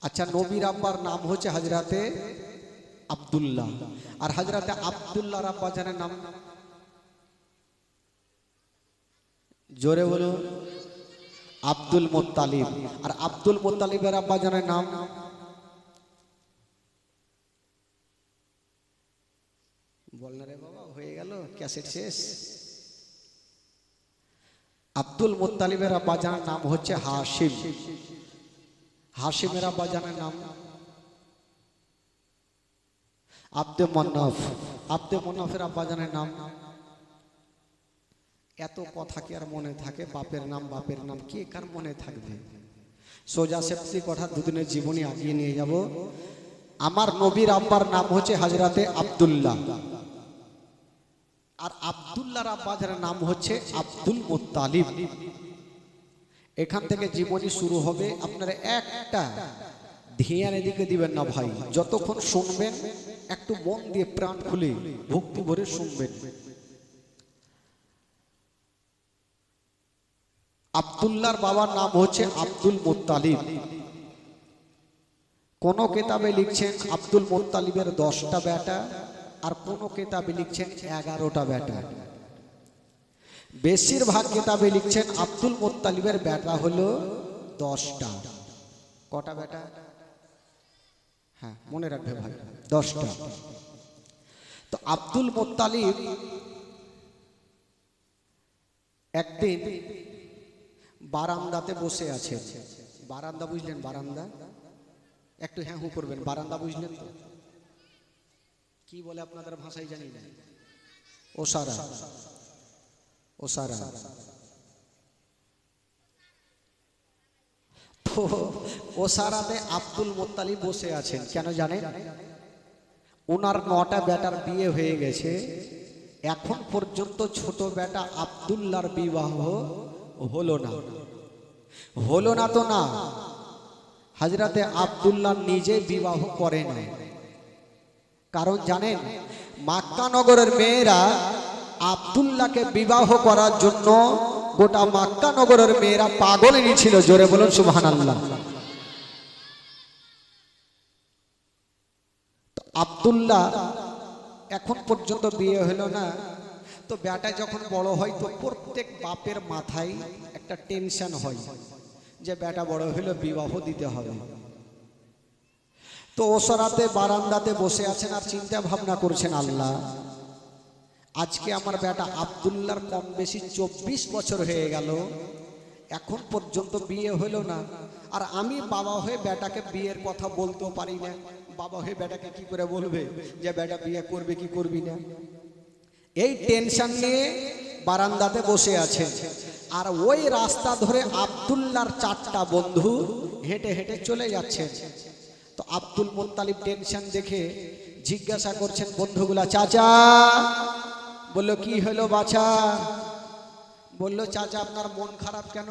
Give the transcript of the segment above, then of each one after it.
আচ্ছা, নবীর আব্বার নাম হচ্ছে হযরতে আব্দুল্লাহ, আর হযরতে আব্দুল্লাহর আব্বা জানের নাম জোরে বলো আব্দুল মুত্তালিব, আর আব্দুল মুত্তালিবের আব্বা জানের নাম বল না রে বাবা, হয়ে গেল ক্যাসেট শেষ। আব্দুল মুত্তালিবের আব্বা জানের নাম হচ্ছে হাশিম, হাশিমের আব্বা জানের নাম আব্দে মন্নাফ, আব্দে মন্নাফের আব্বা জানের নাম। এত কথা কি আর মনে থাকে? বাপের নাম কে কার মনে থাকবে? সোজা সেপ্সি কথা দুদিনের জীবনী আগিয়ে নিয়ে যাব। আমার নবীর আব্বার নাম হচ্ছে হযরতে আব্দুল্লাহ, আর আব্দুল্লাহর আব্বা যার নাম হচ্ছে আব্দুল মুত্তালিব। এখান থেকে জীবনী শুরু হবে। আপনারা একটা ধ্যান এদিকে দিবেন না ভাই, যতক্ষণ শুনবেন একটু মন দিয়ে প্রাণ খুলে ভক্তি ভরে শুনবেন। আব্দুল্লাহর বাবার নাম হচ্ছে আব্দুল মুত্তালিব। কোন কিতাবে লিখছেন আব্দুল মুত্তালিবের 10টা বেটা, আর কোন কিতাবে লিখছেন 11টা বেটা। বেশিরভাগ কিতাবে লিখছেন আব্দুল মুত্তালিবের বেটা হলো 10টা। কটা বেটা? হ্যাঁ মনে রাখবে ভাই, 10টা। তো আব্দুল মুত্তালিব একদিন বারান্দাতে বসে আছে। বারান্দা বুঝলেন? বারান্দা একটু হ্যাঁ হু করবেন। বারান্দা বুঝলেন তো? কি বলে আপনাদের ভাষায় জানি না। ওসারা, ওসারা। তো ওসারাতে আব্দুল মুত্তালিব বসে আছেন। কেন জানেন? ওনার 9টা বেটার বিয়ে হয়ে গেছে, এখন পর্যন্ত ছোট বেটা আব্দুল্লাহর বিবাহ হলো না। হলো না তো না, হযরতে আব্দুল্লাহ নিজে বিবাহ করেন। কারণ জানেন, মক্কা নগরের মেয়েরা আব্দুল্লাহকে বিবাহ করার জন্য গোটা মক্কা নগরের মেয়েরা পাগল ছিল। জোরে বলুন সুবহানাল্লাহ। আব্দুল্লাহ এখন পর্যন্ত বিয়ে হলো না। তো বেটা যখন বড় হয় তো প্রত্যেক বাপের মাথায় একটা টেনশন হয় যে বেটা বড় হলো, বিবাহ দিতে হবে। তো ওসরাতে বারান্দাতে বসে আছেন আর চিন্তা ভাবনা করছেন, আল্লাহ আজকে আমার বেটা আব্দুল্লাহর কম বেশি 24 বছর হয়ে গেল, এখন পর্যন্ত বিয়ে হলো না, আর আমি বাবা হয়ে বেটাকে বিয়ের কথা বলতেও পারি না। বাবা হয়ে বেটাকে কি করে বলবে যে বেটা বিয়ে করবে কি করবি না? এই টেনশন নিয়ে বারান্দাতে বসে আছে। আর ওই রাস্তা ধরে আব্দুল্লাহর 4টা বন্ধু হেঁটে হেঁটে চলে যাচ্ছে। তো আব্দুল মুত্তালিব টেনশন দেখে জিজ্ঞাসা করছেন বন্ধুগুলা, চাচা। বললো কি হলো বাছা? বললো চাচা আপনার মন খারাপ কেন?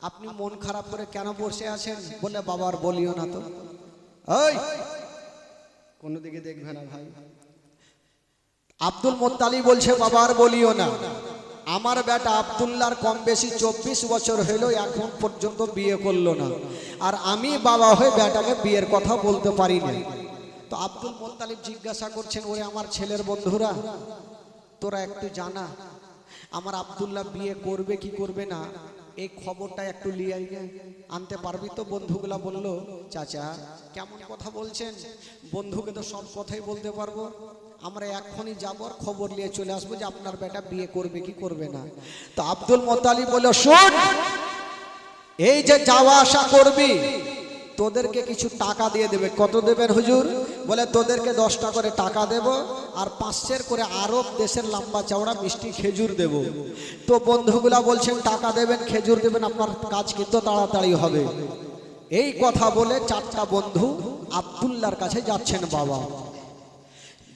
আপনি মন খারাপ করে কেন বসে আছেন? বলে বাবার বলিও না তো। ওই কোনো দিকে দেখবে না ভাই। আব্দুল মুত্তালিব বলছে বাবার বলিও না, আমার বেটা আব্দুল্লাহর কম বেশি 24 বছর হলো, এখন পর্যন্ত বিয়ে করলো না, আর আমি বাবা হয়ে বেটাকে বিয়ের কথা বলতে পারি না। তো আব্দুল মুত্তালিব জিজ্ঞাসা করছেন, ওরে আমার ছেলের বন্ধুরা, তোরা একটু জানা আমার আব্দুল্লাহ বিয়ে করবে কি করবে না, এই খবরটা একটু নিয়ে আনতে পারবি তো? বন্ধুগুলা বলল, চাচা কেমন কথা বলছেন? বন্ধুকে তো সব কথাই বলতে পারবো, আমরা এখনই যাবো আর খবর নিয়ে চলে আসবো যে আপনার বেটা বিয়ে করবে কি করবে না। তো আব্দুল মুত্তালিব বলল, শোন, এই যে যাওয়া আসা করবি তোদেরকে কিছু টাকা দিয়ে দেবে। কত দেবেন হুজুর? বলে তোদেরকে 10টা করে টাকা দেব, আর 500 করে আরব দেশের লম্বা চওড়া মিষ্টি খেজুর দেব। তো বন্ধুগুলা বলছেন টাকা দেবেন, খেজুর দেবেন, আপনার কাজ কিন্তু তাড়াতাড়ি হবে। এই কথা বলে 4টা বন্ধু আব্দুল্লাহর কাছে যাচ্ছেন। বাবা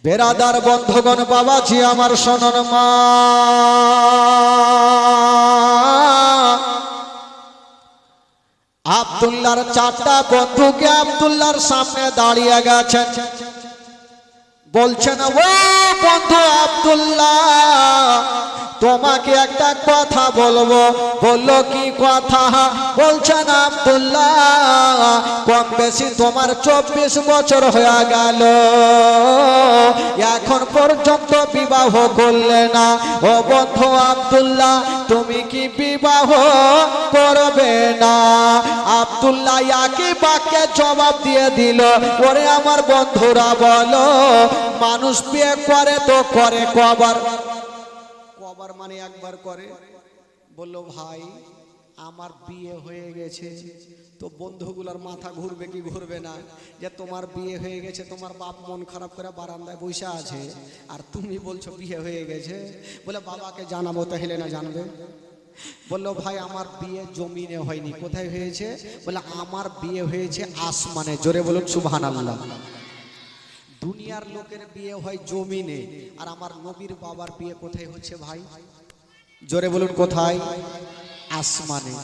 বেরাদার বন্ধুগণ, বাবাজি আমার শোনন মা, আব্দুল্লাহর 4টা বন্ধুকে আব্দুল্লাহর সামনে দাঁড়িয়ে গেছেন। বলছেন, ও বন্ধু আব্দুল্লাহ, তোমাকে একটা কথা বলবো। বললো কি কথা? বলছেন আব্দুল্লাহ কম বেশি তোমার 24 বছর হয়ে গেল, এখন পর্যন্ত বিবাহ করলে না। ও বন্ধু আব্দুল্লাহ তুমি কি বিবাহ করবে না? আব্দুল্লাহ একই বাক্যে জবাব দিয়ে দিল, ওরে আমার বন্ধুরা বলো, মানুষ বিয়ে করে তো করে কবার? কবার মানে একবার করে। বললো ভাই আমার বিয়ে হয়ে গেছে। তো বন্ধুগুলোর মাথা ঘুরবে কি ঘুরবে না, যে তোমার বিয়ে হয়ে গেছে, তোমার বাপ মন খারাপ করে বারান্দায় বসে আছে, আর তুমি বলছো বিয়ে হয়ে গেছে। বলে বাবাকে জানাবো, তাহলে না জানবে? বললো ভাই আমার বিয়ে জমিনে হয়নি, কোথায় হয়েছে? বলে আমার বিয়ে হয়েছে আসমানে। জোরে বলুন সুবহানাল্লাহ। দুনিয়ার লোকের বিয়ে হয় জমিনে, আর আমার নবীর বাবার বিয়ে কোথায় হচ্ছে ভাই? জোরে বলুন কোথায়? আসমানে।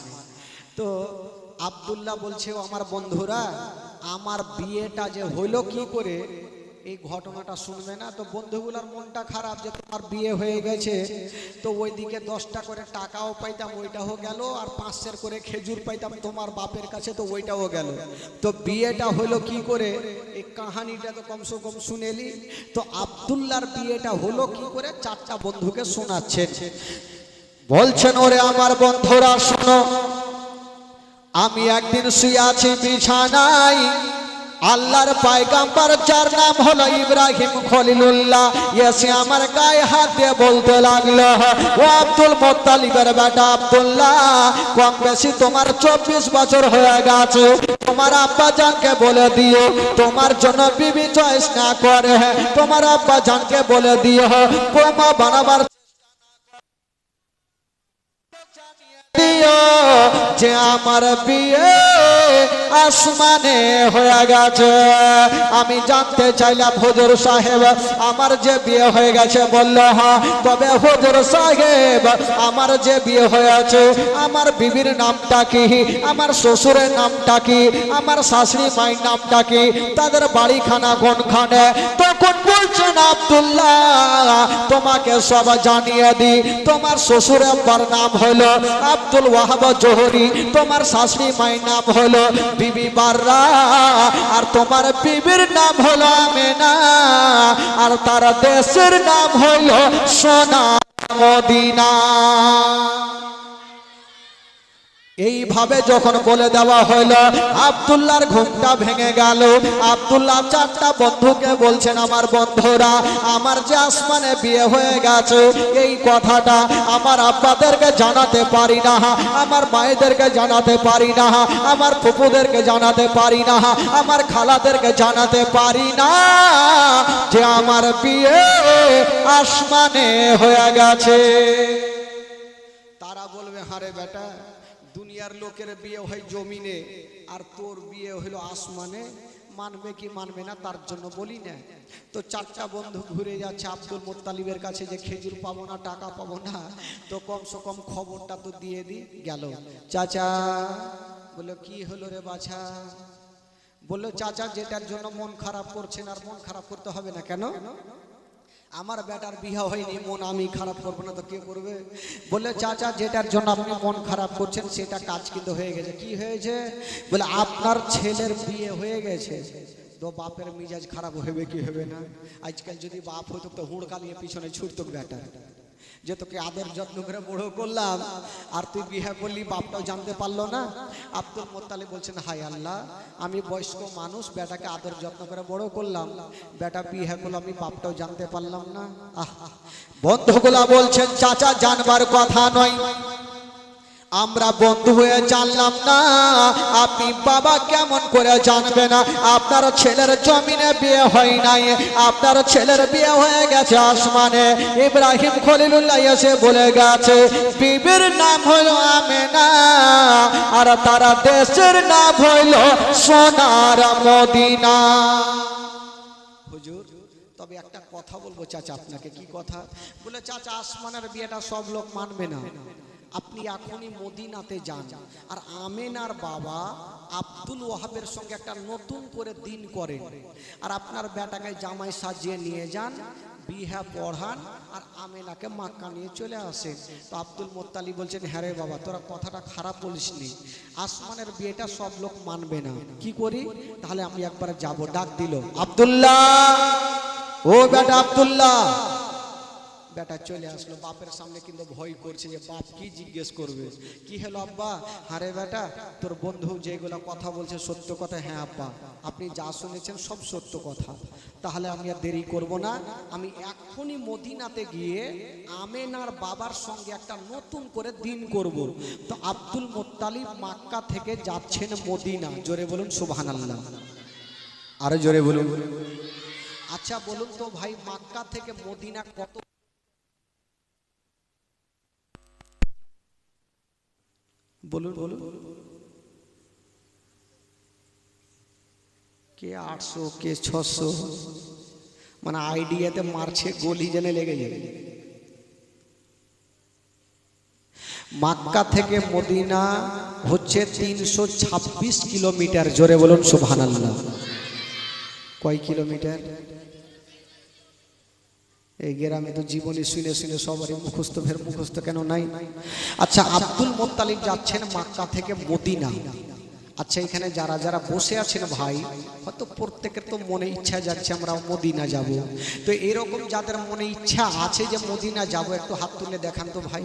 তো আব্দুল্লাহ বলছে, ও আমার বন্ধুরা আমার বিয়েটা যে হইলো কি করে, এই ঘটনাটা শুনবে না? তো বন্ধুগুলার মনটা খারাপ যে তোমার বিয়ে হয়ে গেছে। তো ওইদিকে 10টা করে টাকাও পাইতাম, ওইটাও গেল, আর 5 করে খেজুর পাইতাম তোমার বাপের কাছে, তো ওইটাও গেল। তো বিয়েটা হলো কি করে, এই কাহানিটা তো কমসে কম শুনেলি। তো আব্দুল্লাহর বিয়েটা হলো কি করে 4টা বন্ধুকে শোনাচ্ছেন। বলছেন, ওরে আমার বন্ধুরা শোনো, আমি একদিন শুয়ে আছি বিছানায়, আল্লাহর পয়গম্বর যার নাম হলো ইব্রাহিম খলিলুল্লাহ এসে আমার গায়ে হাত দিয়ে বলতে লাগলো, ও আব্দুল মুত্তালিবের বেটা আব্দুল্লাহ, কম বেশি তোমার 24 বছর হয়ে গেছে, তোমার আব্বা জানকে বলে দিও তোমার জন্য বিবি চয়েস না করে, তোমার আব্বা জানকে বলে দিও বোমা বানাবার যে আমার বিয়ে আসমানে হয়ে গেছে। আমি জানতে চাইলাম হুজুর সাহেব আমার যে বিয়ে হয়ে গেছে? বলল হ্যাঁ। তবে হুজুর সাহেব আমার যে বিয়ে হয়েছে আমার বিবির নামটা কি, আমার শ্বশুরের নামটা কি, আমার শাশুড়ি মায়ের নামটা কি, তাদের বাড়িখানা কোনখানে? তখন বলছেন আব্দুল্লাহ তোমাকে সব জানিয়ে দি, তোমার শ্বশুর আব্বার নাম হলো আব্দুল ওয়াহাব জোহরি, তোমার শাশুড়ি মায়ের নাম হলো বিবি বাররা, আর তোমার বিবির নাম হলো আমেনা, আর তার দেশের নাম হলো সোনা মদিনা। এইভাবে যখন বলে দেওয়া হলো আব্দুল্লাহর ঘুমটা ভেঙে গেল। আব্দুল্লাহ 4টা বন্ধুকে বলছেন, আমার বন্ধুরা আমার যে আসমানে বিয়ে হয়ে গেছে এই কথাটা আমার আব্বাদেরকে জানাতে পারি না, আমার মায়েদেরকে জানাতে পারি না, আমার ফুপুদেরকে জানাতে পারি না, আমার খালাদেরকে জানাতে পারি না যে আমার বিয়ে আসমানে হয়ে গেছে। তারা বলবে, হারে বেটা দুনিয়ার লোকের বিয়ে হয় জমিনে, আর তোর বিয়ে হলো আসমানে, মানবে কি মানবে না তার জন্য বলি না। তো 4টা বন্ধু ঘুরে যাচ্ছে আব্দুল মুত্তালিবের কাছে যে খেজুর পাবো না, টাকা পাবো না, তো কমসে কম খবরটা তো দিয়ে দি। গেল চাচা, বললো কি হলো রে বাছা? বললো চাচা যেটার জন্য মন খারাপ করছেন, আর মন খারাপ করতে হবে না কেন? আমার বেটার বিয়ে হয়নি, মন আমি খারাপ করবো না তো কে করবে? বলে চাচা যেটার জন্য আপনি মন খারাপ করছেন সেটা কাজ কিন্তু হয়ে গেছে। কি হয়েছে? বলে আপনার ছেলের বিয়ে হয়ে গেছে। তো বাপের মিজাজ খারাপ হবে কি হবে না? আজকাল যদি বাপ হতো তো হুড়কালিয়ে পিছনে ছুটতো বেটা, যে তোকে আদর যত্ন করে বড় করলাম আর তুই বিয়ে করলি, বাপটাও জানতে পারলো না। আব্দুল মুত্তালিব বলছেন, হায় আল্লাহ, আমি বয়স্ক মানুষ, বেটাকে আদর যত্ন করে বড় করলাম, বেটা বিয়ে করলো, আমি বাপটাও জানতে পারলাম না। বন্ধুগুলা বলছেন, চাচা জানবার কথা নয়, আমরা বন্ধু হয়ে জানলাম না, আপনি বাবা কেমন করে জানবে না? আপনার ছেলের জমিনে বিয়ে হয় নাই, আপনার ছেলের বিয়ে হয়ে গেছে আসমানে। ইব্রাহিম খলিলুল্লাহ এসে বলে গেছে বিবির নাম হলো আমেনা, আর তারা দেশের নাম হলো সোনার মদিনা। হুজুর তবে একটা কথা বলবো চাচা আপনাকে। কি কথা? বলে চাচা আসমানের বিয়েটা সব লোক মানবে না, আপনি এখনই মদিনাতে যান, আর আমেনার বাবা আব্দুল ওয়াহাবের সঙ্গে একটা নতুন করে দিন করেন, আর আপনার বেটাকে জামাই সাজিয়ে নিয়ে যান, বিহা পড়ান আর আমেনাকে মাক্কা নিয়ে চলে আসেন। তো আব্দুল মোত্তালিব বলছেন, হ্যাঁ রে বাবা, তোরা কথাটা খারাপ বলিসনি, আসমানের বিয়েটা সব লোক মানবে না, কি করি তাহলে আমি একবার যাব। ডাক দিল, আব্দুল্লাহ, ও বেটা আব্দুল্লাহ। বেটা চলে আসলো, বাপের সামনে কিন্তু ভয় করছে যে বাপ কি জিজ্ঞেস করবে। কি হলো আব্বা? আরে বেটা, তোর বন্ধু যেগুলো কথা বলছে সত্য কথা? হ্যাঁ আব্বা, আপনি যা শুনেছেন সব সত্য কথা। তাহলে আমি আর দেরি করব না, আমি এখনই মদিনাতে গিয়ে আমেনার বাবার সঙ্গে একটা নতুন করে দিন করব। তো আব্দুল মোত্তালিব মক্কা থেকে যাচ্ছেন মদিনা। জোরে বলুন সুবহানাল্লাহ, আরো জোরে বলুন। আচ্ছা বলুন তো ভাই, মক্কা থেকে মদিনা কত? বলুন বলুন। কে 800, কে 600, মানে আইডিয়াতে মারছে, গলি জেনে লেগে যাবে। মক্কা থেকে মদিনা হচ্ছে 326 কিলোমিটার। জোরে বলুন সুবহানাল্লাহ। কয় কিলোমিটার? এই গ্রামে তো জীবনী শুনে শুনে সবারই মুখস্থ, ফের মুখস্থ কেন নাই? আচ্ছা, আব্দুল মোত্তালিব যাচ্ছেন মক্কা থেকে মদিনা। আচ্ছা, এখানে যারা যারা বসে আছেন ভাই, হয়তো প্রত্যেকের তো মনে ইচ্ছা যাচ্ছে আমরা মদিনা যাব। তো এরকম যাদের মনে ইচ্ছা আছে যে মদিনা যাব, একটু হাত তুলে দেখান তো ভাই।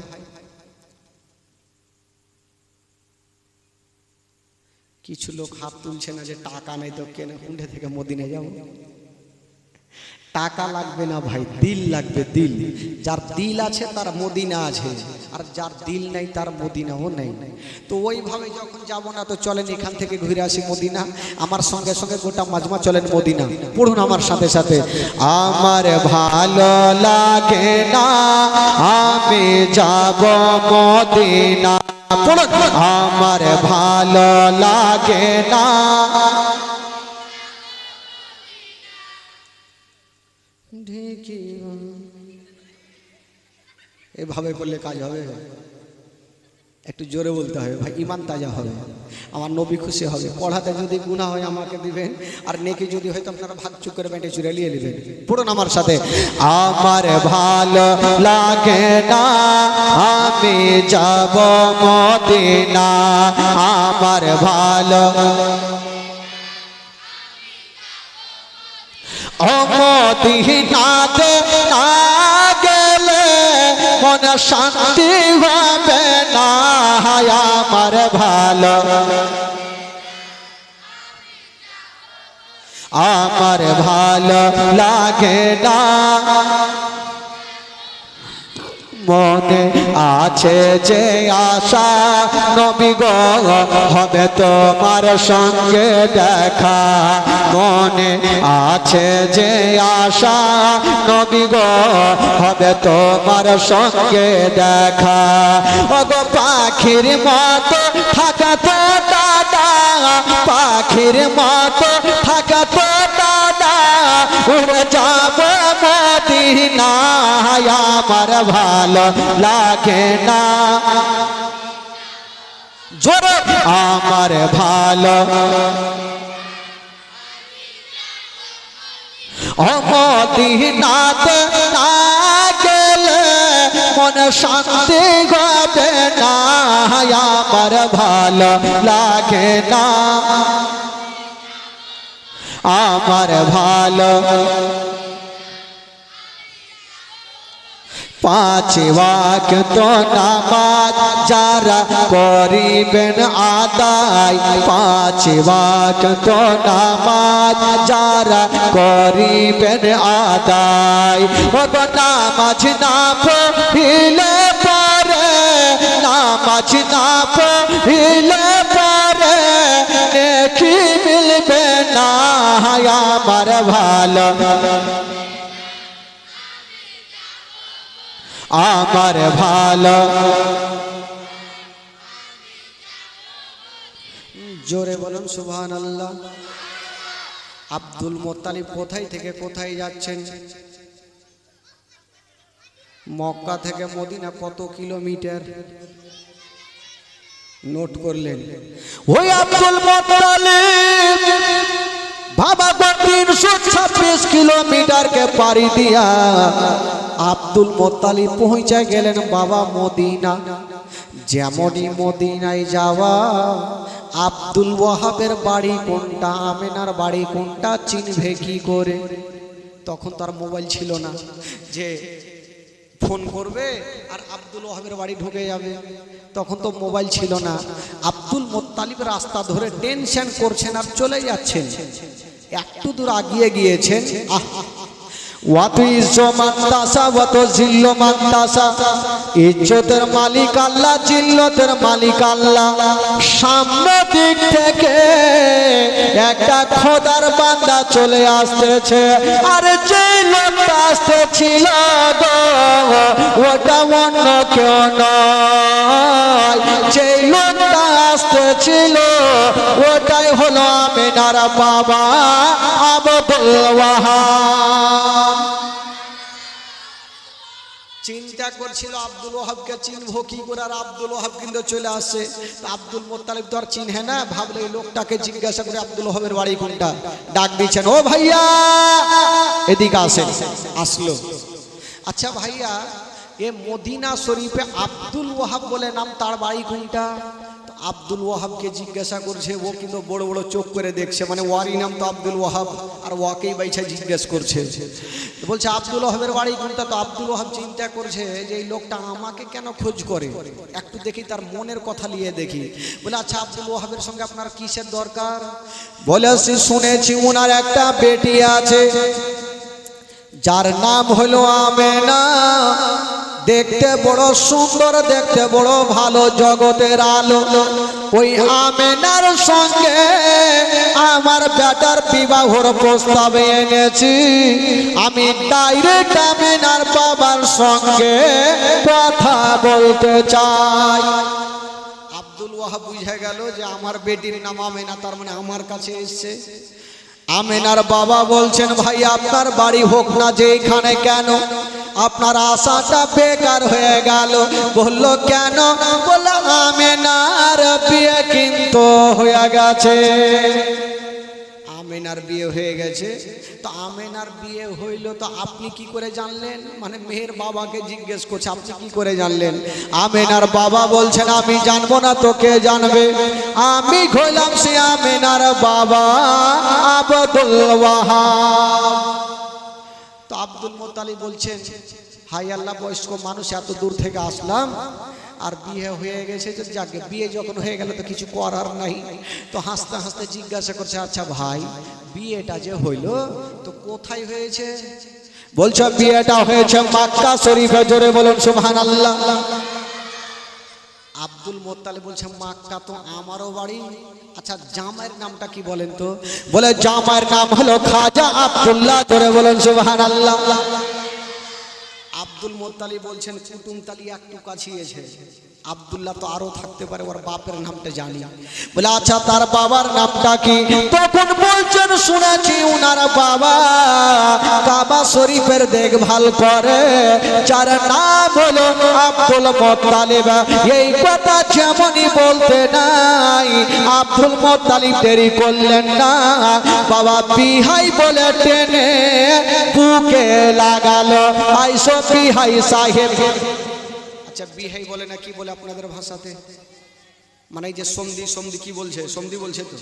কিছু লোক হাত তুলছে না যে টাকা নেই তো কেন কুন্ডে থেকে মদিনা যাব। টাকা লাগবে না ভাই, দিল লাগবে, দিল। যার দিল আছে তার মদিনা আছে, আর যার দিল নেই তার মদিনাও নেই। তো ওইভাবে যখন যাব না, তো চলেন এখান থেকে ঘুরে আসি মদিনা। আমার সঙ্গে সঙ্গে গোটা মাজমা চলেন মদিনা। পড়ুন আমার সাথে সাথে, আমার ভালো লাগে না আমি যাব মদিনা। পড়ুন, আমার ভালো লাগে না। এভাবে বললে কাজ হবে? একটু জোরে বলতে হবে ভাই, ইমান তাজা হবে, আমার নবী খুশি হবে। পড়াতে যদি গুনাহ হয় আমাকে দিবেন, আর নেকি যদি হয় তো আপনারা ভাগ চুক করে বেঁটে চুরে নিয়ে নেবেন। পড়ুন আমার সাথে, আমার ভালো লাগে না আমি যাব মদিনা। আমার ভালো ও মদিনাতে না গেলে মনে শান্তি হবে না। আমার ভালো, আমার ভালো লাগে না। মনে আছে যে আশা নবী গো হবে তোমার সঙ্গে দেখা। মনে আছে যে আশা নবী গো হবে তোমার সঙ্গে দেখা। ওগো পাখির মতো থাকা তো দাদা, পাখির মতো থাকা তো দাদা, উড়ে যাব মদিনা। আমার ভালো লাগে না। জোরে, আমার ভালো মদিনাতে না গেলে মনে শান্তি হবে না। আমার ভালো লাগে না। আমার ভালো পাঁচ ওয়াক্ত নামাজ যারা করিবেন আদায়। পাঁচ ওয়াক্ত নামাজ যারা করিবেন আদায়। ও নামাজ না পড়িলে পরে, নামাজ না পড়িলে পরে নেকি মিলবে না। আমার ভালো, আমার ভালো। জোরে বলুন সুবহানাল্লাহ। আব্দুল মোত্তালিব কোথায় থেকে কোথায় যাচ্ছেন? মক্কা থেকে মদিনা কত কিলোমিটার? নোট করলেন? ওই আব্দুল মোত্তালিব বাবা 326 326 কিলোমিটারকে পাড়ি দিয়া আব্দুল মোত্তালিব পৌঁছে গেলেন বাবা মদিনা। যেমনই মদিনায় যাওয়া, আব্দুল ওয়াহাবের বাড়ি কোনটা, আমেনার বাড়ি কোনটা চিনবে কি করে? তখন তার মোবাইল ছিল না যে ফোন করবে আর আব্দুল ওয়াহাবের বাড়ি ঢুকে যাবে, তখন তো মোবাইল ছিল না। আব্দুল মোত্তালিব রাস্তা ধরে টেনশন করছেন আর চলে যাচ্ছেন। একটু দূর আগিয়ে গিয়েছেন, ইজ্জতের মালিক আল্লাহ, জিল্লতের মালিক আল্লাহ। সামনে দিক থেকে একটা খোদার বান্দা চলে আসতেছে, আর যে লোকটা আসতেছিল গো ওটা অন্য কেউ নয়, যে লোকটা আসতেছিল ওটাই হলো আমেনার বাবা আব্দুল ওয়াহাব। চিন্তা করছিল আব্দুল ওয়াহাবকে চিনবো কি করে, আর আব্দুল ওয়াহাব কিন্তু চলে আসছে। আব্দুল মোত্তালিব তো আর চিনহে না, ভাবলে এই লোকটাকে জিজ্ঞাসা করে আব্দুল ওয়াহাবের বাড়ি কোনটা। ডাক দিচ্ছেন, ও ভাইয়া এদিকে আসেন। আসলো, আচ্ছা ভাইয়া এ মদিনা শরীফে আব্দুল ওয়াহাব বলে নাম, তার বাড়ি কোনটা? আব্দুল ওয়াহাবকে জিজ্ঞাসা করছে, ও কিন্তু বড় বড় চোখ করে দেখছে, মানে ওয়ারই নাম তো আব্দুল ওয়াহাব, আর ওয়াকেই বাইছা জিজ্ঞেস করছে। বলছে আব্দুল ওয়াহাবের বাড়ি কোনটা? তো আব্দুল ওয়াহাব চিন্তা করছে যে এই লোকটা আমাকে কেন খোঁজ করে, একটু দেখি তার মনের কথা নিয়ে দেখি। বলে আচ্ছা আব্দুল ওয়াহাবের সঙ্গে আপনার কিসের দরকার? বলে শুনেছি উনার একটা বেটি আছে যার নাম হলো আমেনা, দেখতে বড় সুন্দর, দেখতে বড় ভালো, জগতের আলো। ওই আমেনার সঙ্গে আমার বেটার বিবাহর প্রস্তাব এনেছি, আমি ডাইরেক্ট আমেনার বাবার সঙ্গে কথা বলতে চাই। আব্দুল ওয়াহাব বুঝে গেল যে আমার বেটির নাম আমেনা, তার মানে আমার কাছে এসছে। আমেনার বাবা বলছেন, ভাই আপনার বাড়ি হোক না যেখানে, কেন আপনার আশাটা বেকার হয়ে গেল। বলল কেন? বলল আমেনার বিয়ে কিন্তু হয়ে গেছে। আমেনার বিয়ে হয়ে গেছে। তো আমেনার বিয়ে হইল তো আপনি কি করে জানলেন? মানে মেয়ের বাবাকে জিজ্ঞেস করছে, আপনি কি করে জানলেন? আমেনার বাবা বলছেন, আমি জানবো না তো কে জানবে? আমি হইলাম সে আমেনার বাবা আব্দুল ওয়াহাব। তো আব্দুল মোত্তালিব বলছেন, হাই আল্লাহ, বয়স্ক মানুষ, এত দূর থেকে আসলাম আর বিয়ে হয়ে গেছে, তো যাকে বিয়ে যখন হয়ে গেল তো কিছু করার নাই। তো হাসতে হাসতে জিজ্ঞাসা করছে, আচ্ছা ভাই বিয়েটা যে হইল তো কোথায় হয়েছে? বলছো বিয়েটা হয়েছে মক্কা শরীফে। জোরে বলুন সুবহানাল্লাহ। আব্দুল মোত্তালিব বলছে, মক্কা তো আমারও বাড়ি। আচ্ছা জামাইয়ের নামটা কি বলেন তো? বলে জামাইয়ের নাম হলো খাজা আব্দুল্লাহ। জোরে বলুন সুবহানাল্লাহ। আব্দুল মোত্তালিব বলছেন, কুটুমতালি একটু কাছিয়েছে, আব্দুল্লাহ তো আরো থাকতে পারে, ওর বাপের নামটা জানি। বলে আচ্ছা তার বাবার নামটা কি? তখন বলছেন, শুনেছি উনার বাবা কাবা শরীফের দেখভাল করে, যার নাম হলো আব্দুল মোত্তালিব। এই কথা যেমনই বলতে নাই, আব্দুল মোত্তালিব দেরি করলেন না, বাবা বিহাই বলে টেনে বুকে লাগালো, আইসো বিহাই সাহেব। আচ্ছা বিহাই বলে না কি বলে আপনাদের ভাষাতে? মানে এই যে সন্ধি, সন্ধি কি বলছে? সন্ধি বলছে তো।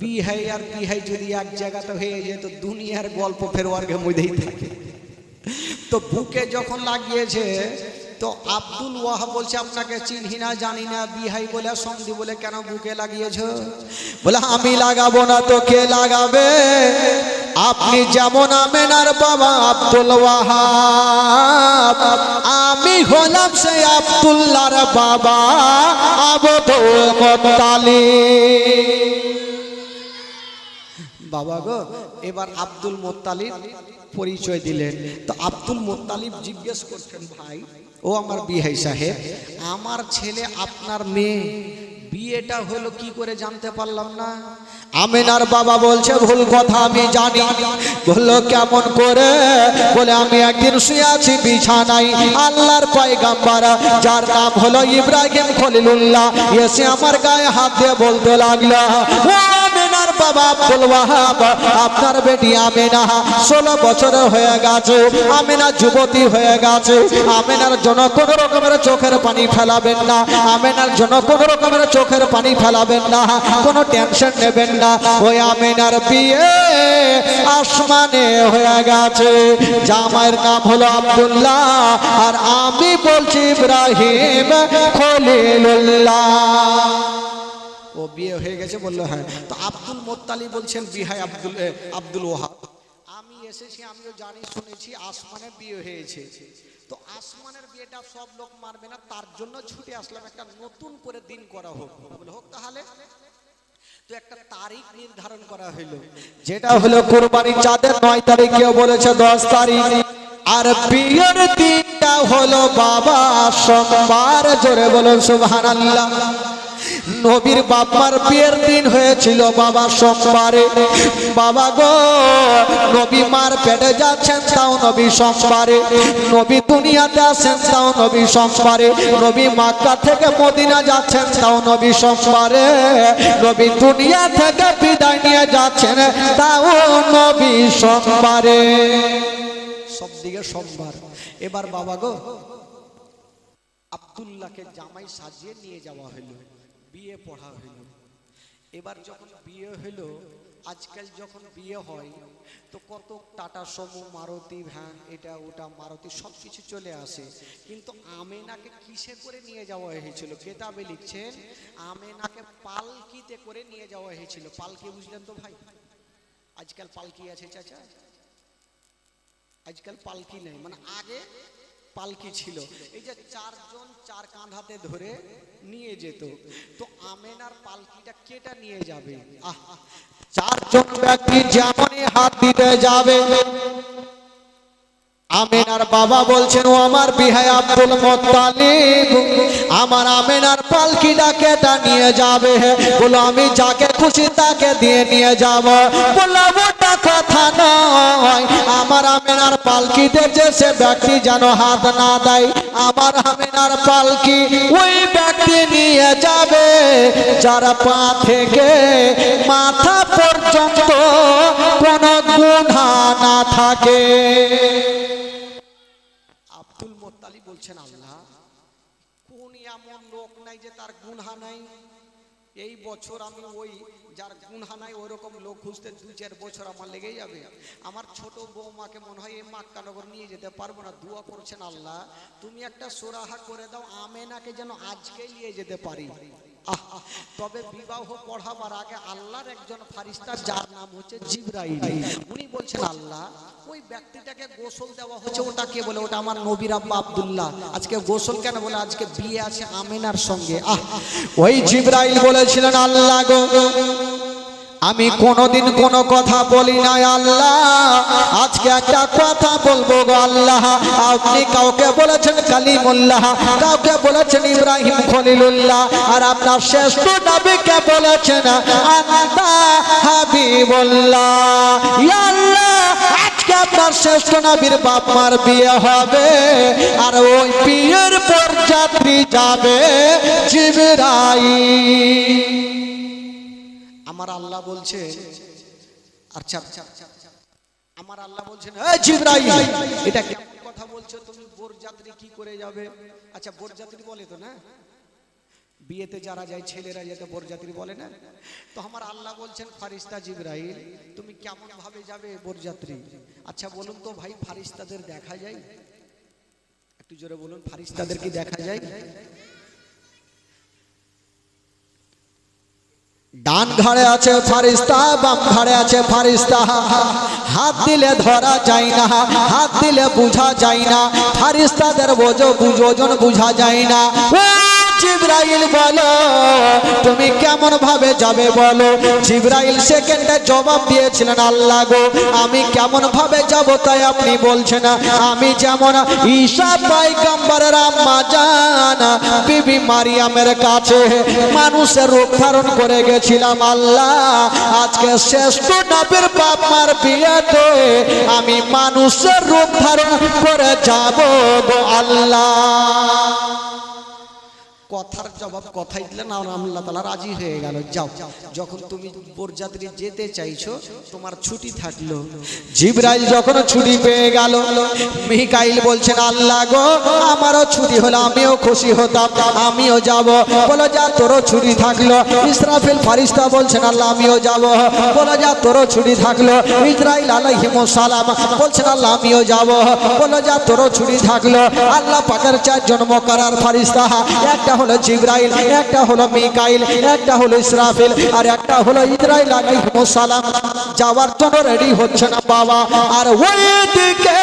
বিহাই আর বিহাই যদি এক জায়গাতে হয়ে যায় তো দুনিয়ার গল্প ফের ওয়ার্গের মধ্যেই থাকে। তো বুকে যখন লাগিয়েছে তো আব্দুল ওয়াহাব বলছে, আপনাকে চিনহি না, জানি না, বিহাই বলে সন্ধি বলে কেন বুকে লাগিয়েছ? বলে আমি লাগাবো না তো কে লাগাবে? আপনি যেমন আমেনার বাবা আব্দুল ওয়াহাব, আমি হলাম সেই আব্দুল্লাহর বাবা আব্দুল মোত্তালিব। বাবা গো, এবার আব্দুল মোত্তালিব পরিচয় দিলেন। তো আব্দুল মোত্তালিব জিজ্ঞেস করছেন, ভাই ও আমার বিহাই সাহেব, আমার ছেলে আপনার মেয়ে, বিয়েটা হলো কি করে জানতে পারলাম না? আমেনার বাবা বলছে, ভুল কথা, আমি জানি। বললো কেমন করে? বলে আমি একদিন শুয়ে আছি বিছানায়, আল্লাহর পয়গম্বর যার নাম হলো ইব্রাহিম খলিলুল্লাহ এসে আমার গায়ে হাত দিয়ে বলতে লাগলো, ও আমেনার বাবা আব্দুল ওয়াহাব আপনার বেটি আমেনা 16 বছরের হয়ে গেছে, আমেনা যুবতী হয়ে গেছে। আমেনার জন্য কোনো রকমের চোখের পানি ফেলাবেন না, আমেনার জন্য কোনো রকমের চোখের পানি ফেলাবেন না, কোনো টেনশন নেবেন না। ওই আমেনার বিয়ে আসমানে হয়ে গেছে। জামাইয়ের নাম হলো আব্দুল্লাহ আর আমি বলছি ইব্রাহিম খলিলুল্লাহ। ও বিয়ে হয়ে গেছে বললো হ্যাঁ। তো আব্দুল মুত্তালিব বলছেন বিহাই আব্দুল ওয়াহাব আমি এসেছি, আমিও জানি শুনেছি আসমানে বিয়ে হয়েছে। তো আসমানের বিয়েটা সব লোক মারবে না, তার জন্য ছুটে আসলাম, একটা নতুন করে দিন করা হোক। বলে হোক তাহলে। তো একটা তারিখ নির্ধারণ করা হলো, যেটা হলো কুরবানির চাঁদের 9 তারিখ, কেউ বলেছে 10 তারিখ। আর বিয়ের দিনটা হলো বাবা সোমবার। জোরে বলুন সুবহানাল্লাহ। নবীর বাবার বিয়ের দিন হয়েছিল বাবা সোমবারে। বাবা গো, নবী মার পেটে যাচ্ছেন তাও নবী সোমবারে, নবী দুনিয়াতে আসেন তাও নবী সোমবারে, নবী মক্কা থেকে মদিনা যাচ্ছেন তাও নবী সোমবারে, নবী দুনিয়া থেকে বিদায় নিয়ে যাচ্ছেন তাও নবী সোমবারে। সব দিকে সোমবার। এবার বাবা গো, আব্দুল্লাহকে জামাই সাজিয়ে নিয়ে যাওয়া হলো, বিয়ে পড়া হলো। এবার যখন বিয়ে হলো, আজকাল যখন বিয়ে হয় তো কত টাটা সুমো, মারুতি ভ্যান, এটা ওটা মারুতি সব কিছু চলে আসে। কিন্তু আমেনাকে কিসে করে নিয়ে যাওয়া হয়েছিল? কেতাবে লিখছেন আমেনাকে পালকিতে করে নিয়ে যাওয়া হয়েছিল। পালকি বুঝলেন তো ভাই? আজকাল পালকি আছে চাচা, আজকাল পালকি নেই, মানে আগে পালকি ছিল। এই যে 4 জন 4 কাঁধাতে ধরে নিয়ে যেত। তো আমেনার পালকিটা কেটা নিয়ে যাবে? 4 জন ব্যক্তি যেমনই হাত দিতে যাবে, আমেনার বাবা বলছেন ও আমার বিহাই আব্দুল মুত্তালিব, আমার আমেনার পালকিটা কেটা নিয়ে যাবে। বলো আমি যাকে খুশি তাকে দিয়ে নিয়ে যাব। বললো ওটা কথা নয়, আমার আমেনার পালকিতে যে সে ব্যক্তি যেন হাত না দেয়। আমার আমেনার পালকি ওই ব্যক্তি নিয়ে যাবে যার পা থেকে মাথা পর্যন্ত কোনো গুনাহ না থাকে। আব্দুল মুত্তালিব বলছেন আল্লাহ, কোন এমন লোক নাই যে তার গুনাহ নাই? এই বছর আমি ওই যার গুনাহ নাই ওই রকম লোক খুঁজতে 2-4 বছর আমার লেগে যাবে। আমার ছোট বৌমাকে মনে হয় এই মক্কানগর নিয়ে যেতে পারবো না। দোয়া করছেন আল্লাহ তুমি একটা সুরাহা করে দাও, আমেনাকে যেন আজকেই নিয়ে যেতে পারি। তবে বিবাহ পড়াবার আগে আল্লাহর একজন ফেরেশতা যার নাম হচ্ছে জিবরাইল, উনি বলছেন আল্লাহ ওই ব্যক্তিটাকে গোসল দেওয়া হচ্ছে, ওটা কে বলে? ওটা আমার নবীর আব্বা আব্দুল্লাহ। আজকে গোসল কেন বলে? আজকে বিয়ে আছে আমেনার সঙ্গে। ওই জিবরাইল বলেছিলেন আল্লাহ গো, আমি কোনোদিন কোনো কথা বলি নাই আল্লাহ, আজকে একটা কথা বলবো গো আল্লাহ। আপনি কাউকে বলেছেন কালিমুল্লাহ, কাউকে বলেছেন ইব্রাহিম খলিলুল্লাহ, আর আপনার শ্রেষ্ঠ নবীকে বলেছেন আনতা হাবিবুল্লাহ। ইয়া আল্লাহ, আজকে আপনার শ্রেষ্ঠ নবীর বাপ মার বিয়ে হবে, আর ওই বিয়ের বরযাত্রী যাবে জিবরাইল। আমার আল্লাহ বলছে, আচ্ছা আমার আল্লাহ বলছেন এই জিবরাইল, এটা কেমন কথা বলছো তুমি? বরযাত্রী কি করে যাবে? আচ্ছা বরযাত্রী বলে তো না, বিয়েতে যারা যায় ছেলেরা যেতে বরযাত্রী বলে না? তো আমার আল্লাহ বলছেন ফেরেশতা জিবরাইল তুমি কেমন ভাবে যাবে বরযাত্রী? আচ্ছা বলুন তো ভাই, ফেরেশতাদের দেখা যায়? একটু জোরে বলুন, ফেরেশতাদের কি দেখা যায়? ডান ঘাড়ে আছে ফেরেশতা, বাম ঘাড়ে আছে ফেরেশতা। হাত দিলে ধরা যায় না, হাত দিলে বুঝা যায় না, ফেরেশতাদের ওজন বুঝা যায় না। জিবরাইল বলো তুমি কেমন ভাবে যাবে বলো? জিবরাইল সেকেন্ডে জবাব দিয়েছিলেন আল্লাহ গো আমি কেমন ভাবে যাব তাই আপনি বলছেন। আমি যেমন ঈসা পয়গম্বরের আম্মা জান বিবি মারিয়ামের কাছে মানুষের রূপ ধারণ করে গেছিলাম আল্লাহ, আজকে শ্রেষ্ঠ নবীর বাপ মার বিয়েতে আমি মানুষের রূপ ধারণ করে যাব গো আল্লাহ। কথার জবাব কথাই দিলেন আর আল্লাহ তাআলা রাজি হয়ে গেল। যাও, যখন তুমি বরযাত্রী যেতে চাইছো তোমার ছুটি থাকলো। জিবরাইল যখন ছুটি পেয়ে গেল, মিকাইল বলছেন আল্লাহ গো আমারও ছুটি হলো, আমিও খুশি হতাম, আমিও যাব। বলো যা তোরও ছুটি থাকলো। ইসরাফিল ফারিস্তা বলছেন আল্লাহ আমিও যাব। বলো যা তোরও ছুটি থাকলো। ইসরাইল আলাইহিমুস সালাম বলছেন আল্লাহ আমিও যাব। বলো যা তোরও ছুটি থাকলো। আল্লাহ পাকের চারজন মুকাররার ফারিস্তা, একটা হলো জিবরাইল, একটা হলো মিকাইল, একটা হলো ইসরাফিল, আর একটা হলো ইসরাইল আলাইহিমুস সালাম যাওয়ার জন্য রেডি হচ্ছে না বাবা। আর ওইদিকে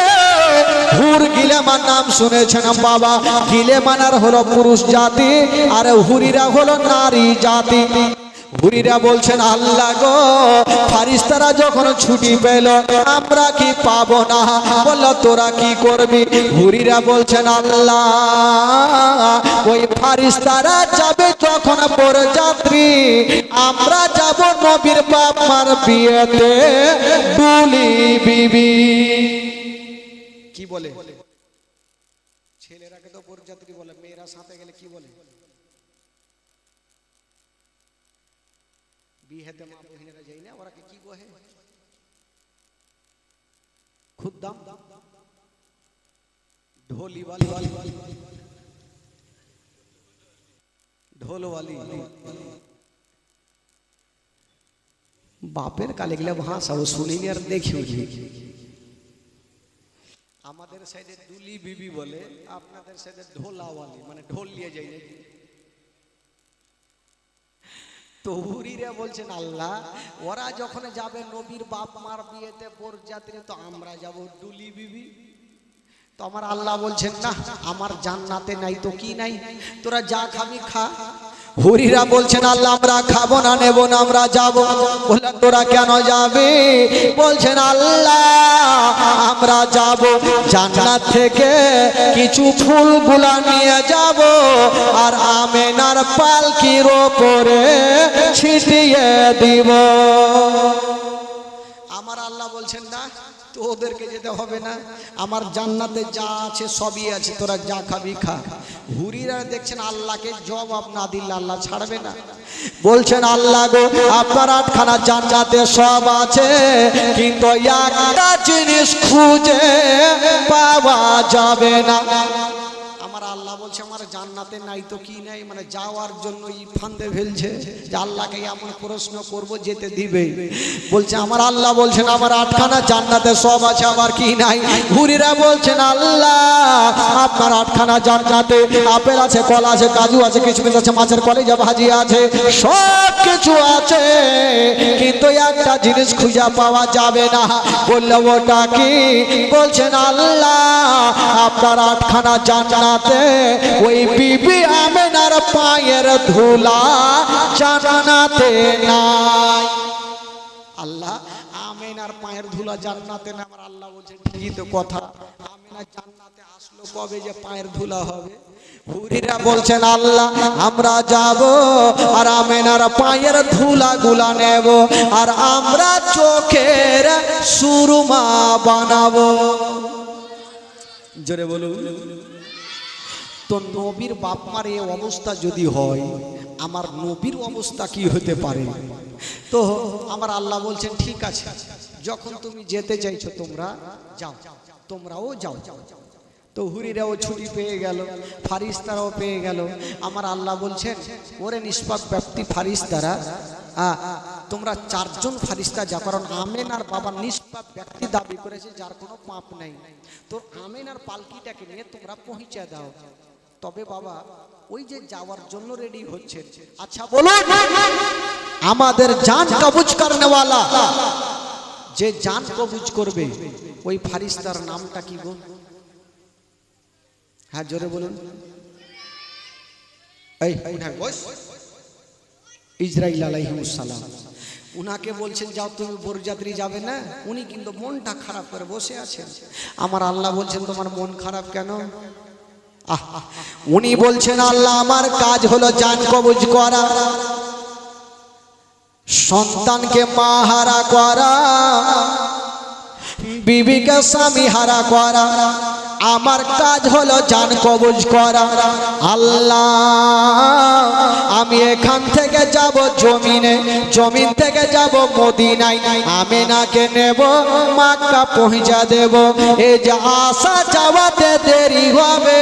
হুর গিলেমান নাম শুনেছেন বাবা। গিলেমানার হলো পুরুষ জাতি আর হুরিরা হলো নারী জাতি। হুরিরা বলছেন আল্লাহ গো ফারিস্তারা যখন ছুটি পেল আমরা কি পাবো না? বললো তোরা কি করবি? হুরিরা বলছেন আল্লাহ ওই ফারিস্তারা যাবে যখন বরযাত্রী, আমরা যাব নবীর বাপ মার বিয়েতে দুলি বিবি। কি বলে? ছেলেরাকে তো বরযাত্রী বলে, মেয়েরা সাথে গেলে কি বলে? বিয়েতে মা বহিনেরা যাই না, ওরা কি বহে? খুদ্দাম, ঢোলিওয়ালি, ঢোলওয়ালি। বাপের কালে গেলে ভাষা ও শুনিনি আর দেখিও। আমাদের সাইডে দুলি বিবি বলে, আপনাদের সাইডে ঢোলাওয়ালি, মানে ঢোল নিয়ে যাই নাকি? তো হুরিরা বলছেন আল্লাহ ওরা যখন যাবে নবীর বাপ মার বিয়েতে বরযাত্রী, তো আমরা যাব দুলি বিবি। তো আমার আল্লাহ বলছেন না আমার জান্নাতে নাই তো কি নাই, তোরা যা খাবি খা। হুরিরা বলছেন আল্লাহ আমরা খাবো না, নেব না, আমরা যাব। বললেন তোরা কেন যাবে? বলছেন আল্লাহ আমরা যাব জান্নাত থেকে কিছু ফুলগুলা নিয়ে যাব আর আমেনার পালকির ওপরে ছিটিয়ে দিব। আমার আল্লাহ বলছেন না তো ওদেরকে যেতে হবে না, আমার জান্নাতে যা আছে সবই আছে, তোরা যা খাবি খা। হুরিরা দেখছেন আল্লাহকে জবাব না দিলে আল্লাহ ছাড়বে না। বলছেন আল্লাহ গো আপনার 8খানা জান্নাতে সব আছে, কিন্তু একটা জিনিস খুঁজে পাওয়া যাবে না। আমার আল্লাহ বলছে আমার জান্নাতে নাই তো কি নাই, মানে যাওয়ার জন্য ফান্দে ফেলছে যে আল্লাহকে এমন প্রশ্ন করব যেতে দিবে। বলছে আমার আল্লাহ বলছেন আমার 8খানা জান্নাতে সব আছে, আবার কি নাই? হুরিরা বলছেন আল্লাহ আপনার 8খানা জান্নাতে আপেল আছে, কলা আছে, কাজু আছে, কিশমিশ আছে, মাছের কলিজা ভাজি আছে, সব কিছু আছে, কিন্তু একটা জিনিস খুঁজে পাওয়া যাবে না। বললো ওটা কি? বলছেন আল্লাহ আপনার 8খানা জান্নাতে ওই বিবি আমেনার পায়ের ধুলা জান্নাতে নাই। আল্লাহ আমেনার পায়ের ধুলা জান্নাতে না। আমার আল্লাহ বলছেন ঠিকই তো কথা, আমেনা জান্নাতে আসলো কবে যে পায়ের ধুলা হবে? হুরিরা বলছেন আল্লাহ আমরা যাব আর আমেনার পায়ের ধুলা গুলা নেব আর আমরা চোখের সুরমা বানাবো। জোরে বলুন। তো নবীর বাপ মার এই অবস্থা যদি হয়, আমার নবীর অবস্থা কি হতে পারে? তো আমার আল্লাহ বলছেন ঠিক আছে যখন তুমি যেতে চাইছো তোমরা যাও, তোমরাও যাও। তো হুরিরাও ছুটি পেয়ে গেল, ফারিস্তারাও পেয়ে গেল। আমার আল্লাহ বলছেন ওরে নিষ্পাপ ব্যক্তি ফারিস্তারা, তোমরা 4 জন ফারিস্তা যাও, কারণ আমেনার বাবা নিষ্পাপ ব্যক্তি দাবি করেছে যার কোনো পাপ নাই। তো আমেনার পালকিটাকে নিয়ে তোমরা পৌঁছে দাও। তবে বাবা ওই যে যাওয়ার জন্য রেডি হচ্ছে, আচ্ছা বলুন আমাদের জান কবুজ করনেওয়ালা যে জান কবুজ করবে ওই ফারিস্তার নামটা কি গো? হ্যাঁ জোরে বলুন। এই ইসরাইল আলাইহিস সালাম, উনাকে বলছেন যাও তুমি বরযাত্রী যাবে না, উনি কিন্তু মনটা খারাপ করে বসে আছেন। আমার আল্লাহ বলছেন তোমার মন খারাপ কেন? উনি বলছেন আল্লাহ আমার কাজ হলো জান কবুজ করা, সন্তানকে মা হারা করা, বিবিকে স্বামী হারা করা। আমার কাজ হলো জান কবজ করা। আল্লাহ আমি এখান থেকে যাব জমিনে, জমিন থেকে যাব মদিনায়, আমিনাকে নেব মক্কা পৌঁছা দেব। এই যে আসা যাওয়াতে দেরি হবে,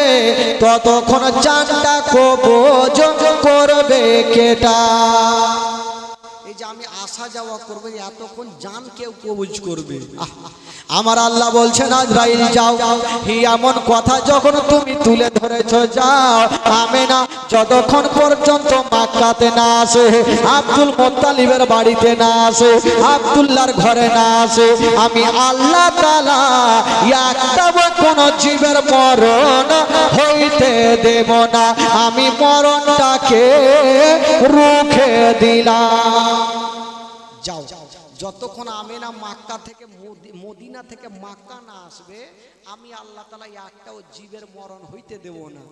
ততক্ষণ জানটা কবজ করবে কেটা। এই যে আমি আসা যাওয়া করবো, এতক্ষণ জান কেউ কবজ করবে। আমার আল্লাহ বলছেন আজরাইল যাও, এমন কথা যখন তুমি তুলে ধরেছো যাও। আমিনা যতক্ষণ পর্যন্ত মক্কাতে না আসে, আব্দুল মুত্তালিবের বাড়িতে না আসে, আব্দুল্লাহর ঘরে না আসে, আমি আল্লাহ তাআলা একটা কোন জীবের মরণ হইতে দেব না। আমি মরণটাকে রুখে দিলাম। যাও, যতক্ষণ আমিনা মক্কা থেকে মদিনা থেকে মক্কা না আসবে, আমি আল্লাহ তাআলা একটাও জীবের মরণ হইতে দেব না।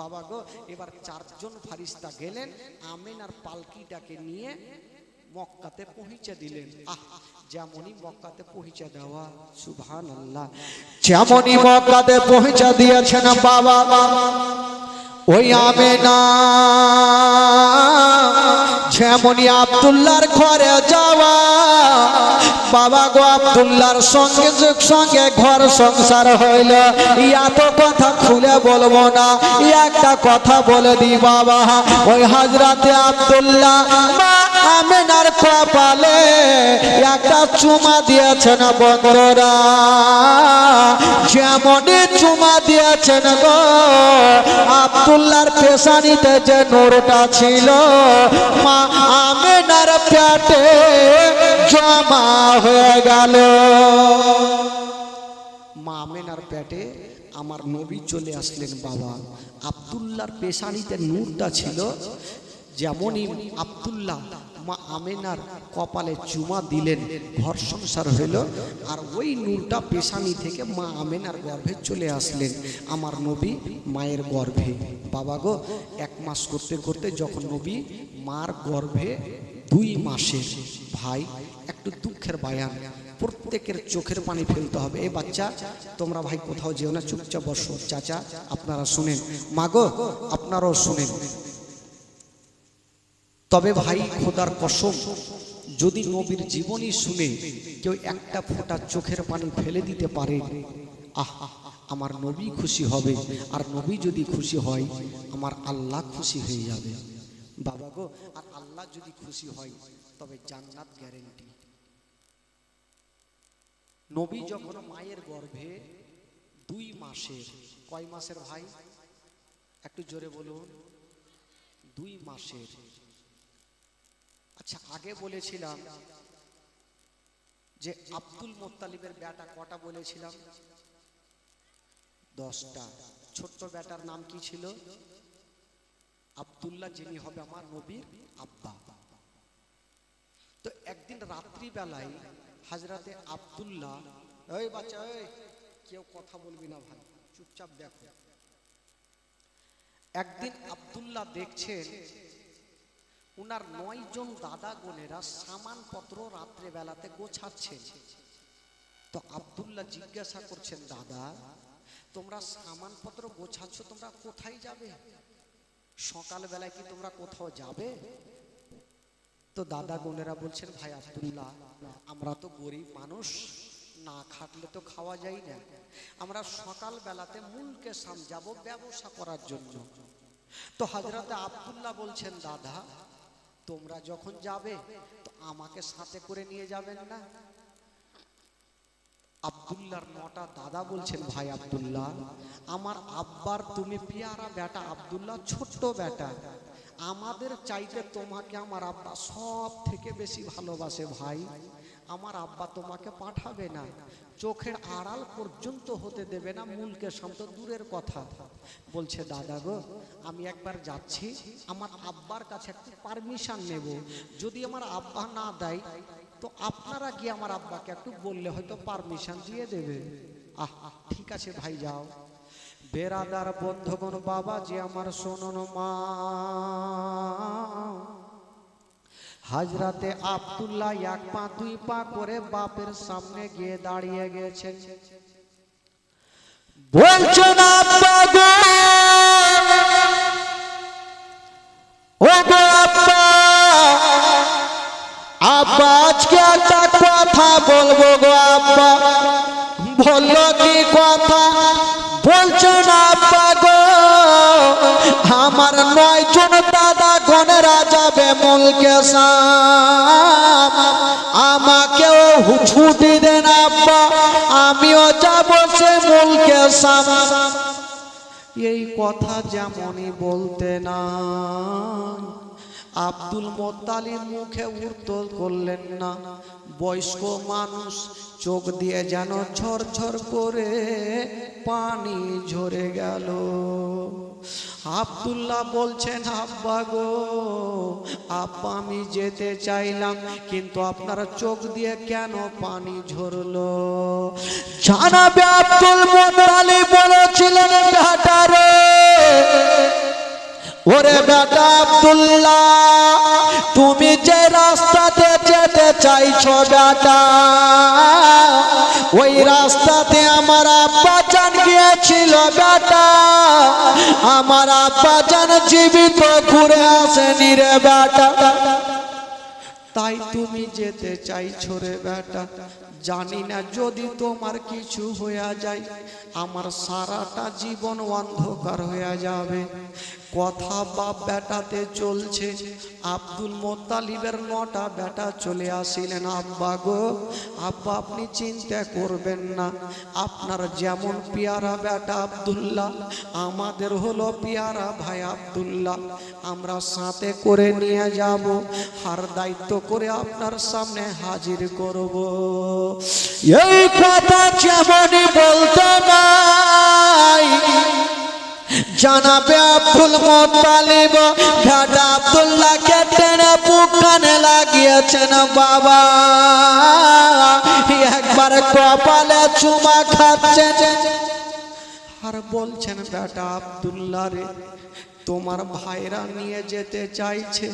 বাবা গো, এবার 4 জন ফারিস্তা গেলেন, আমিনার পালকিটাকে নিয়ে মক্কাতে পৌঁছে দিলেন। যেমনই মক্কাতে পৌঁছে দেওয়া, সুবহানাল্লাহ, যেমনই মক্কাতে পৌঁছে দিয়েছেন বাবা, ওই আমিনা যেমনই আব্দুল্লাহর ঘরে যাওয়া, বাবা গো আব্দুল্লাহর সঙ্গে সঙ্গে ঘর সংসার হইল। এত কথা খুলে বলবো না, একটা কথা বলে দি বাবা, ওই হযরতে আব্দুল্লাহ মা আমিনার কপালে একটা চুমা দিয়েছেন বন্ধুরা। যেমনই চুমা দিয়েছেন গো, আব্দুল্লাহর পেশানিতে যে নূরটা ছিল মা আমিনার পেটে জমা হয়ে গেল। মা আমিনার পেটে আমার নবী চলে আসলেন। বাবা আব্দুল্লাহর পেশানিতে নূরটা ছিল, যেমনই আব্দুল্লাহ মা আমিনার কপালে চুমা দিলেন, ঘর সংসার হইল। আর ওই নূরটা পেশানি থেকে মা আমিনার গর্ভে চলে আসলেন, আমার নবী মায়ের গর্ভে। বাবা গো, 1 মাস করতে করতে যখন নবী মার গর্ভে 2 মাসের, ভাই একটু দুঃখের বায়ান, প্রত্যেকের চোখের পানি ফেলতে হবে। এই বাচ্চা তোমরা ভাই কোথাও যেও না, চুপচাপ বসো। চাচা আপনারা শুনেন, মা গো আপনারাও শুনেন। তবে ভাই খোদার কসম, যদি নবীর জীবনী শুনে কেউ একটা ফোঁটা চোখের পানি ফেলে দিতে পারে, আমার নবী খুশি হবে। আর নবী যদি খুশি হয়, আমার আল্লাহ খুশি হয়ে যাবে। বাবা গো, আর আল্লাহ যদি খুশি হয় তবে জান্নাত গ্যারেন্টি। নবী যখন মায়ের গর্ভে 2 মাসের, কয় মাসের ভাই একটু জোরে বলুন? 2 মাসের। আচ্ছা, আগে বলেছিলাম যে আব্দুল মুত্তালিবের বেটা কটা বলেছিলাম? 10টা। ছোট্ট বেটার নাম কি ছিল? আব্দুল্লাহ, যিনি হবে আমার নবীর আব্বা। তো একদিন রাত্রি বেলায় হযরতে আব্দুল্লাহ, এই বাচ্চা এই কেউ কথা বলবি না ভাই, চুপচাপ দেখো। একদিন আব্দুল্লাহ দেখছেন উনার 9 জন দাদা বোনেরা সামানপত্র রাত্রে বেলাতে গোছাচ্ছেন। তো আব্দুল্লাহ জিজ্ঞাসা করছেন, দাদা তোমরা সামানপত্র গোছাচ্ছ, তোমরা কোথায় যাবে? সকাল বেলায় কি তোমরা কোথাও যাবে? তো দাদা বোনেরা বলছেন, ভাই আব্দুল্লাহ, আমরা তো গরিব মানুষ, না খাটলে তো খাওয়া যায় না। আমরা সকাল বেলাতে মুলকে শাম যাব ব্যবসা করার জন্য। তো হযরতে আব্দুল্লাহ বলছেন, দাদা তোমরা যখন যাবে তো আমাকে সাথে করে নিয়ে যাবেন না? আব্দুল্লাহর 9টা দাদা বলছেন, ভাই আব্দুল্লাহ, আমার আব্বার তুমি পেয়ারা বেটা আব্দুল্লাহ, ছোট্ট বেটা, আমাদের চাইতে তোমাকে আমার আব্বা সব থেকে বেশি ভালোবাসে। ভাই আমার আব্বা তোমাকে পাঠাবে না, চোখের আড়াল পর্যন্ত হতে দেবে না, মুলকে শান্ত দূরের কথা। বলছে, দাদা গো আমি একবার যাচ্ছি, আমার আব্বার কাছে একটু পারমিশন নেব, যদি আমার আব্বা না দেয় তো আপনারা গিয়ে আমার আব্বাকে একটু বললে হয়তো পারমিশন দিয়ে দেবে। ঠিক আছে ভাই যাও। বেরাদার বন্ধুগণ, বাবা যে আমার শোনো মা, হযরতে আব্দুল্লাহ 1 পা 2 পা করে বাপের সামনে গিয়ে দাঁড়িয়ে গেছেন। বলছেন আব্বা গো, ও গো আব্বা, আব্বা আজকে একটা কথা বলবো গো আব্বা। বললো কি কথা? বলছেন আব্বা গো, আমার 9 জন দাদা গনেরা যাবে মুলকে শাম, আমাকেও ছুটি দেন আব্বা, আমিও যাব সে মুলকে শাম। এই কথা যেমনই বলতে না, আব্দুল মোত্তালিব মুখে উত্তর করলেন না। বয়স্ক মানুষ, চোখ দিয়ে যেন ঝরঝর করে পানি ঝরে গেল। আব্দুল্লাহ বলছেন আব্বা গো, আব্বা আমি যেতে চাইলাম, কিন্তু আপনার চোখ দিয়ে কেন পানি ঝরলো? জানাবে আব্দুল মোত্তালিব বলেছিলেন, বেটা রে, ওরে বেটা আব্দুল্লাহ, তুমি যে রাস্তাতে যেতে চাইছো বেটা, ওই রাস্তাতে আমার আব্বা জান গিয়েছিল বেটা, আমার আব্বা জান জীবিত ঘুরে আসেনি রে বেটা, তাই তুমি যেতে চাইছো রে বেটা। জানি না যদি তোমার কিছু হয়ে যায়, আমার সারাটা জীবন অন্ধকার হয়ে যাবে। কথা বাপ বেটাতে চলছে। আব্দুল মোত্তালিবের 9টা বেটা চলে আসিলেন। আব্বা গো, আব্বা আপনি চিন্তা করবেন না, আপনার যেমন পিয়ারা বেটা আব্দুল্লাহ, আমাদের হলো পিয়ারা ভাই আব্দুল্লাহ, আমরা সাথে করে নিয়ে যাব, আর দায়িত্ব করে আপনার সামনে হাজির করব। এই কথা যেমনই বলতে নাই, জানাবে আব্দুল মোত্তালিব বেটা আব্দুল্লাহকে টেনে বুক কানে লাগিয়েছেন। বাবা একবার কপালে চুমা খাচ্ছেন আর বলছেন, বেটা আব্দুল্লাহ রে, তোমার ভাইরা নিয়ে যেতে চাইছে,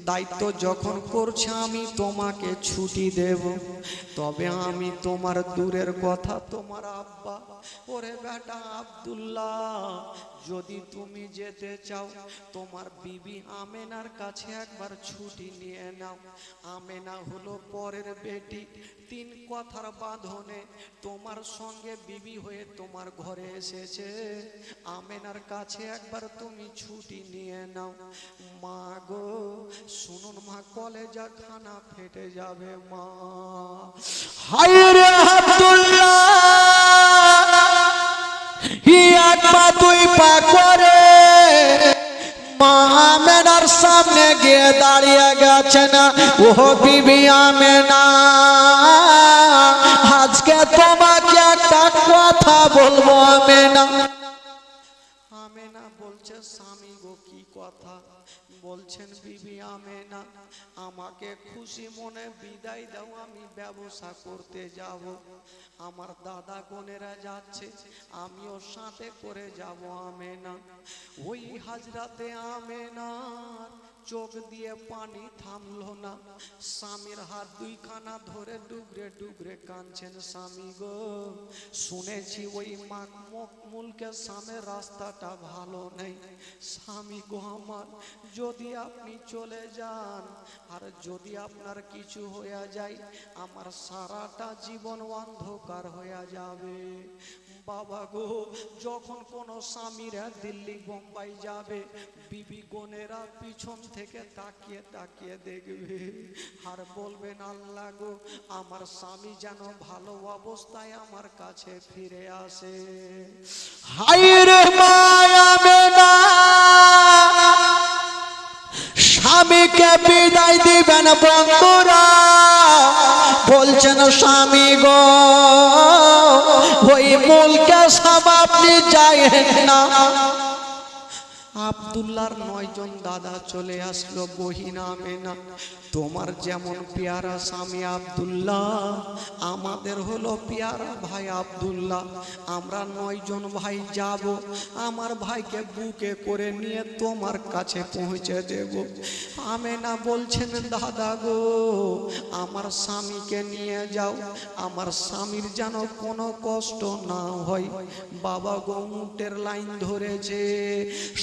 দায়িত্ব যখন করছে আমি তোমাকে ছুটি দেব, তবে আমি তোমার দূরের কথা তোমার আব্বা, ওরে বেটা আব্দুল্লাহ, যদি তুমি যেতে চাও তোমার বিবি আমেনার কাছে একবার ছুটি নিয়ে নাও। আমেনা হলো পরের বেটি, 3 কথার বাঁধনে তোমার সঙ্গে বিবি হয়ে তোমার ঘরে এসেছে, আমেনার কাছে একবার তুমি ছুটি নিয়ে নাও। মা গো শুনুন মা, কলেজা খানা ফেটে যাবে মা। হায় রে আব্দুল্লাহ, এক পা 2 পা করে মা আমেনার সামনে গিয়ে দাঁড়িয়ে গেছেন। ও বিবি আমেনা, আজকে তোমাকে একটা কথা বলবো আমেনা। আমেনা বলছে, স্বামী গো কি কথা? বলছেন, বিবি আমেনা, আমাকে খুশি মনে বিদায় দাও, আমি ব্যবসা করতে যাব, আমার দাদা বোনেরা যাচ্ছে, আমিও সাথে করে যাব। আমেনা, ওই হাজরাতে আমেনার চোখ দিয়ে পানি থামলো না, স্বামীর হাত 2খানা ধরে ডুগরে ডুগরে কাঁদছেন। স্বামী গো, শুনেছি ওই মুলকে সামের রাস্তাটা ভালো নেই, স্বামী গো আমার, যদি আপনি চলে যান আর যদি আপনার কিছু হয়ে যায়, আমার সারাটা জীবন অন্ধকার হয়ে যাবে। বাবা গো, যখন কোনো স্বামীরা দিল্লি বোম্বাই যাবে, বিবি বোনেরা পিছন থেকে তাকিয়ে তাকিয়ে দেখবে আর বলবেন, আল্লাহ গো, আমার স্বামী যেন ভালো অবস্থায় আমার কাছে ফিরে আসে। হায় রে মায়া মেনা, স্বামীকে বিদায় দিবেন বন্ধুরা, বলছেন স্বামী গো, ওই মুলকে সব আপনি যায়েন না। আব্দুল্লাহর 9 জন দাদা চলে আসলো। বহিনা আমেনা, তোমার যেমন পেয়ারা স্বামী আব্দুল্লাহ, আমাদের হলো পেয়ারা ভাই আব্দুল্লাহ, আমরা 9 জন ভাই যাব, আমার ভাইকে বুকে করে নিয়ে তোমার কাছে পৌঁছে দেব। আমেনা বলছেন, দাদা গো, আমার স্বামীকে নিয়ে যাও, আমার স্বামীর যেন কোনো কষ্ট না হয়। বাবা গো উটের লাইন ধরেছে,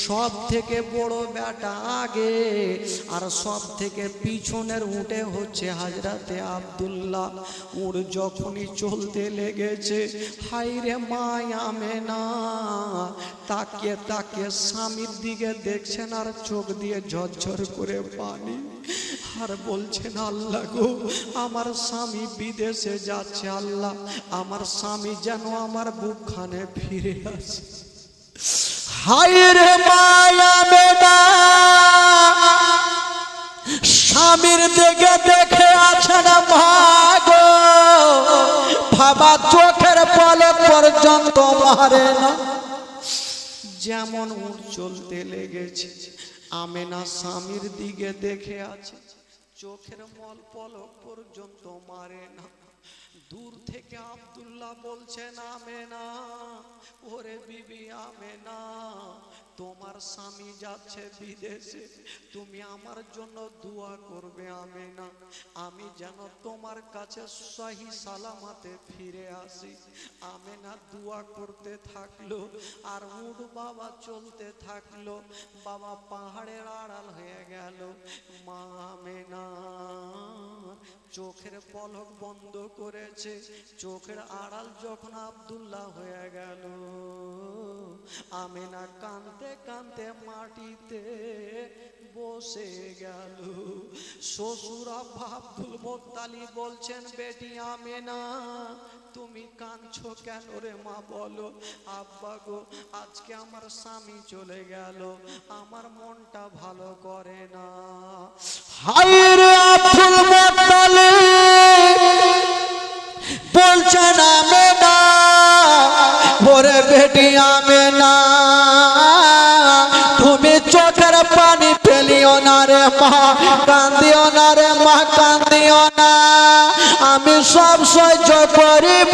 সব থেকে বড় বেটা আগে আর সব থেকে পিছনের উটে হচ্ছে হাজরাতে আব্দুল্লাহ। উট যখনই চলতে লেগেছে, হাইরে মায়া আমেনা তাকিয়ে তাকিয়ে স্বামীর দিকে দেখছেন আর চোখ দিয়ে ঝরঝর করে পানি, আর বলছেন আল্লাহ গো আমার স্বামী বিদেশে যাচ্ছে, আল্লাহ আমার স্বামী যেন আমার বুকখানে ফিরে আসে। হায়রে মায়া আমেনা স্বামীর দিকে দেখে আছেন ভাগো, বাবা চোখের পলক পর্যন্ত মারে না। যেমন উঠ চলতে লেগেছে, আমেনা স্বামীর দিকে দেখে আছে, চোখের মল পলক পর্যন্ত মারে না। দূর থেকে আব্দুল্লাহ বলছেন আমেনা, ওরে বিবি আমেনা, তোমার স্বামী যাচ্ছে বিদেশে, তুমি আমার জন্য দোয়া করবে আমেনা, আমি যেন তোমার কাছে সহি সালামাতে ফিরে আসি। আমেনা দোয়া করতে থাকলো, আর উট বাবা চলতে থাকলো। বাবা পাহাড়ের আড়াল হয়ে গেল। মা আমেনা চোখের পলক বন্ধ করেছে, চোখের আড়াল যখন আব্দুল্লাহ হয়ে গেল, আমেনা কাঁদতে কাঁদতে মাটিতে বসে গেল। শ্বশুর আব্বা আব্দুল মুত্তালিব বলছেন, বেটি আমেনা তুমি কাঁদছো কেন রে মা? বলো। আব্বা গো আজকে আমার স্বামী চলে গেল, আমার মনটা ভালো করে না। হায়রে আব্দুল মুত্তালিব বলছেন আমেনা, ওরে বেটি আমেনা তুমি চোখের পানি ফেলিও না রে মা, কান্দিও না রে মা, কান্দিও না, আমি সব সহ্য করিব,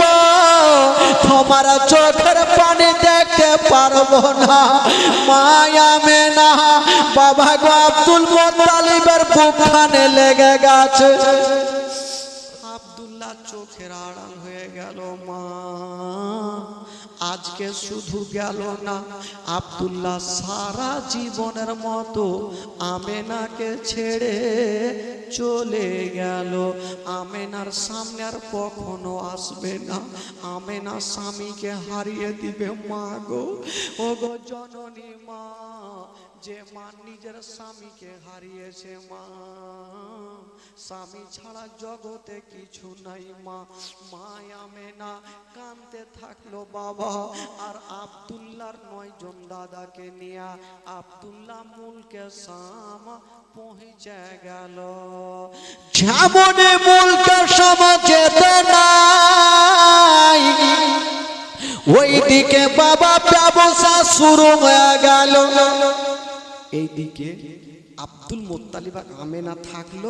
তোমার চোখের পানি দেখতে পারবো না। মা আমেনা বাবা গো আব্দুল মুত্তালিবের বুকখানে লেগে গেছে। আব্দুল্লাহ চোখের আড়াল হয়ে গেল। মা আজকে শুধু গেল না, আব্দুল্লাহ সারা জীবনের মতো আমেনাকে ছেড়ে চলে গেল। আমেনার সামনে আর কখনো আসবে না। আমেনা স্বামীকে হারিয়ে দিবে। মা গো, ও গো জননী মা, যে মা নিজের স্বামীকে হারিয়েছে, মা স্বামী ছাড়া জগতে কিছু নাই মা। মা আমেনা কাঁদতে থাকলো বাবা। আর আব্দুল্লাহর 9 জন দাদাকে নিয়ে আব্দুল্লাহ মুলকে শাম পৌঁছে গেল। যেমন মুলকে শাম যেতে নাই, ওইদিকে বাবা ব্যবসা শুরু হয়ে গেল। এইদিকে আব্দুল মুত্তালিব আর আমেনা থাকলো,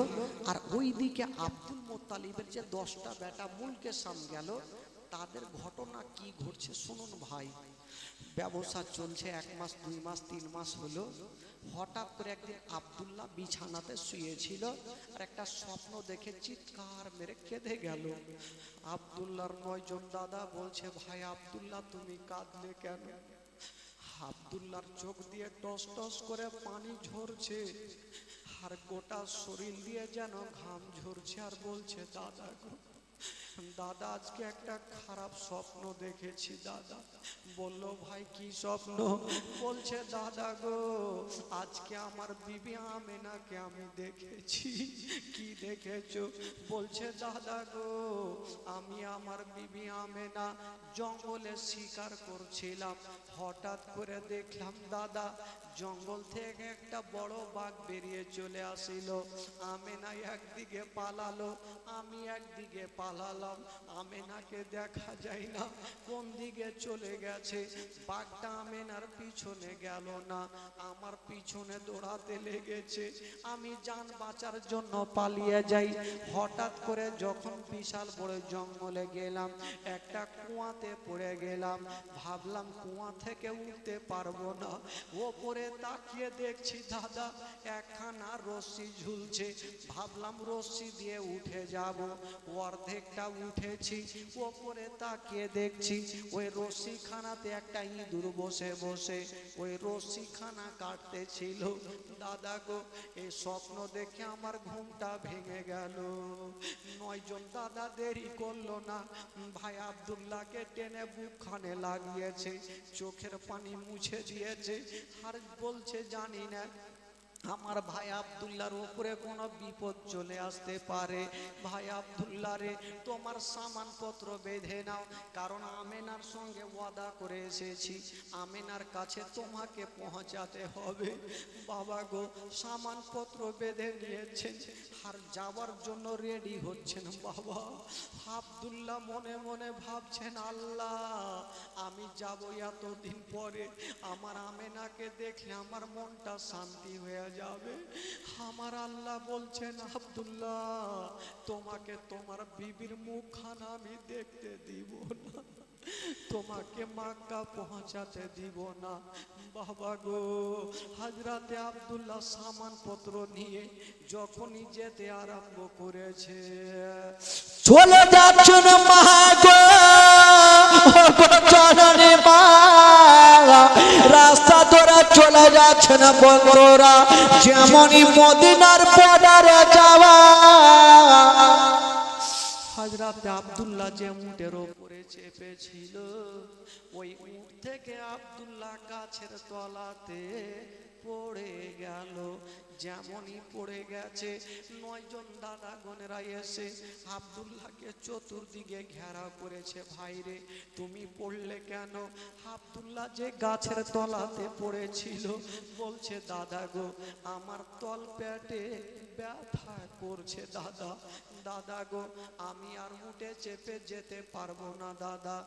আর ওইদিকে আব্দুল মুত্তালিবের যে 10টা বেটা মুলকে শাম গেল, তাদের ঘটনা কি ঘটছে শুনুন ভাই। ব্যবসা চলছে 1 মাস 2 মাস 3 মাস হলো। হঠাৎ করে একদিন আব্দুল্লাহ বিছানাতে শুয়েছিল, আর একটা স্বপ্ন দেখে চিৎকার মেরে কেঁদে গেল। আব্দুল্লাহর 9 জন দাদা বলছে, ভাই আব্দুল্লাহ তুমি কাঁদলে কেন? আব্দুল্লাহর চোখ দিয়ে টস টস করে পানি ঝরছে, আর গোটা শরীর দিয়ে যেন ঘাম ঝরছে, আর বলছে দাদা গো, দাদা আজকে একটা খারাপ স্বপ্ন দেখেছি দাদা। বলল ভাই কি স্বপ্ন? বলছে দাদা গো আজকে আমার বিবি আমেনাকে আমি দেখেছি। কি দেখেছো? বলছে দাদা গো আমি আমার বিবি আমেনা জঙ্গলে শিকার করছিলাম, হঠাৎ করে দেখলাম দাদা জঙ্গল থেকে একটা বড় বাঘ বেরিয়ে চলে আসিল। আমেনা একদিকে পালালো, আমি একদিকে পালালাম। তাকালাম, আমেনাকে দেখা যায় না, কোন দিকে চলে গেছে। বাঘটা আমেনার পিছনে গেল না, আমার পিছনে দৌড়াতে লেগেছে। আমি জান বাঁচার জন্য পালিয়ে যাই। হঠাৎ করে যখন বিশাল বড় জঙ্গলে গেলাম, একটা কুয়াতে পড়ে গেলাম। ভাবলাম কুয়া থেকে উঠতে পারবো না। ওপরে তাকিয়ে দেখছি দাদা একখানা রশ্মি ঝুলছে। ভাবলাম রশ্মি দিয়ে উঠে যাব। অর্ধেকটা উঠেছি, ওপরে তাকিয়ে দেখছি ওই রশ্মিখানাতে একটা ইঁদুর বসে বসে ওই রশ্মিখানা কাটতেছিল। দাদা গো, এই স্বপ্ন দেখে আমার ঘুমটা ভেঙে গেল। 9 জন দাদা দেরি করলো না, ভাই আব্দুল্লাহকে টেনে বুকখানে লাগিয়েছে, চোখের পানি মুছে দিয়েছে। আর বলছে জানি না আমার ভাই আব্দুল্লাহর উপরে কোনো বিপদ চলে আসতে পারে। ভাই আব্দুল্লাহ রে, তোমার সামানপত্র বেঁধে নাও, কারণ আমেনার সঙ্গে ওয়াদা করে এসেছি, আমেনার কাছে তোমাকে পৌঁছাতে হবে। বাবা গো, সামানপত্র বেঁধে নিয়েছেন আর যাওয়ার জন্য রেডি হচ্ছেন। বাবা আব্দুল্লাহ মনে মনে ভাবছেন, আল্লাহ আমি যাব এতদিন পরে, আমার আমেনাকে দেখলে আমার মনটা শান্তি হয়ে যাবে। আমার আল্লাহ বলছেন, আব্দুল্লাহ তোমাকে তোমার বিবির মুখখানা আমি দেখতে দিব না, তোমাকে মক্কা পৌঁছাতে দিব না। বাবা গো, হযরতে আব্দুল্লাহ সামানপত্র নিয়ে যখনই যেতে আরম্ভ করেছে, চলে যাচ্ছেন মা গো, জননী মা, রাস্তা ধরে চলে যাচ্ছেন বন্ধুরা, যেমনই মদিনার বর্ডারে যাওয়া। হযরতে আব্দুল্লাহ যে উটের উপরে চেপেছিল, ওই উট থেকে আব্দুল্লাহ গাছের তলাতে পড়ে গেল। যেমনই পড়ে গেছে, 9 জন দাদা গনেরা এসে আব্দুল্লাহকে চতুর্দিকে ঘেরাও করেছে। ভাইরে তুমি পড়লে কেন? আব্দুল্লাহ যে গাছের তলাতে পড়েছিল বলছে, দাদা গো আমার তল পেটে ব্যথা করছে দাদা। দাদা গো আমি আর উঠে চেপে যেতে পারবো না দাদা।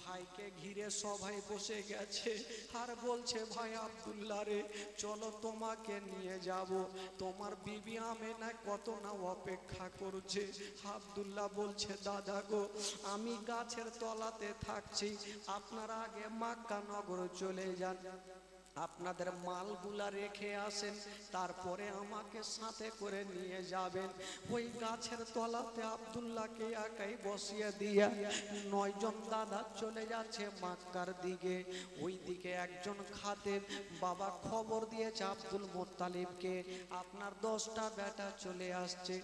ভাইকে ঘিরে সবাই বসে গেছে আর বলছে, ভাই আব্দুল্লাহ রে, চলো তোমাকে নিয়ে যাব, তোমার বিবি আমেনা কত না অপেক্ষা করছে। আব্দুল্লাহ বলছে, দাদা গো আমি গাছের তলাতে থাকছি, আপনারা আগে মক্কা নগর চলে যান, আপনাদের মালগুলা রেখে আসেন, তারপরে আমাকে সাথে করে নিয়ে যাবেন। ওই গাছের তলাতে আব্দুল্লাহকে একাই বসিয়ে দিয়া 9 জন দাদা চলে যাচ্ছে মক্কার দিকে। ওই দিকে একজন খাদেম বাবা খবর দিয়েছে আব্দুল মোত্তালিবকে, আপনার 10টা বেটা চলে আসছে।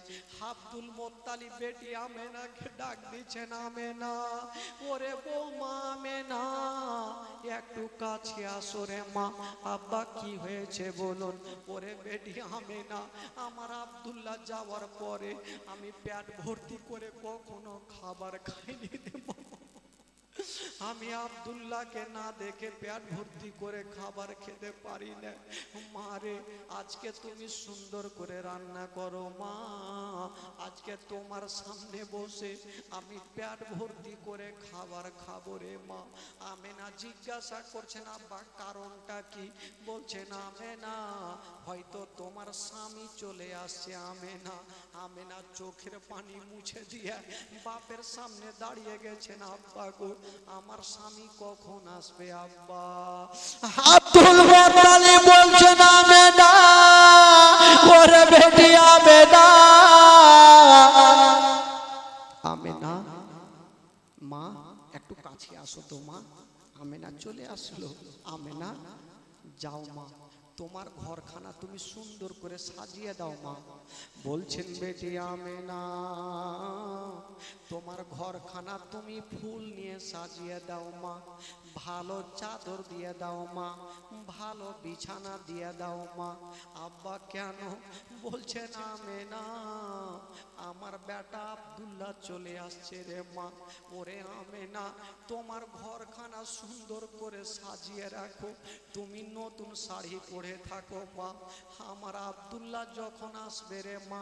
আব্দুল মোত্তালিব বেটি আমেনাকে ডাক দিচ্ছেন, আমেনা, ওরে বৌমা আমেনা, একটু কাছে আসো রে মা। আব্বা কি হয়েছে বলুন? ওরে বেটি আমেনা, আমার আব্দুল্লাহ যাওয়ার পরে আমি পেট ভর্তি করে কখনো খাবার খাইনি রে মা। আমি আব্দুল্লাহকে না দেখে পেট ভর্তি করে খাবার খেতে পারি না। মারে আজকে তুমি সুন্দর করে রান্না করো মা, আজকে তোমার সামনে বসে আমি পেট ভর্তি করে খাবার খাবো রে মা। আমেনা জিজ্ঞাসা করছেন, আব্বা কারণটা কি? বলছে না আমেনা, হয়তো তোমার স্বামী চলে আসছে। আমেনা আমেনা চোখের পানি মুছে দিয়ে বাপের সামনে দাঁড়িয়ে গেছেন, আব্বা গো আমার স্বামী কখন আসবে আব্বা? আব্দুল মোত্তালিব বলছেন, আমেনা, ওরে বেটি আমেনা। আমেনা, মা একটু কাছে আসো তো মা। আমেনা চলে আসলো। আমেনা যাও মা, তোমার ঘরখানা তুমি সুন্দর করে সাজিয়ে দাও মা। বলছেন, বেটি আমেনা, তোমার ঘরখানা তুমি ফুল নিয়ে সাজিয়ে দাও মা, ভালো চাদর দিয়ে দাও মা, ভালো বিছানা দিয়ে দাও মা। আব্বা কেন? বলছেন, আমেনা, আমার বেটা আব্দুল্লাহ চলে আসছে রে মা। ওরে আমেনা, তোমার ঘরখানা সুন্দর করে সাজিয়ে রাখো, তুমি নতুন শাড়ি পরে থাকো মা। আমার আব্দুল্লাহ যখন আসবে রে মা,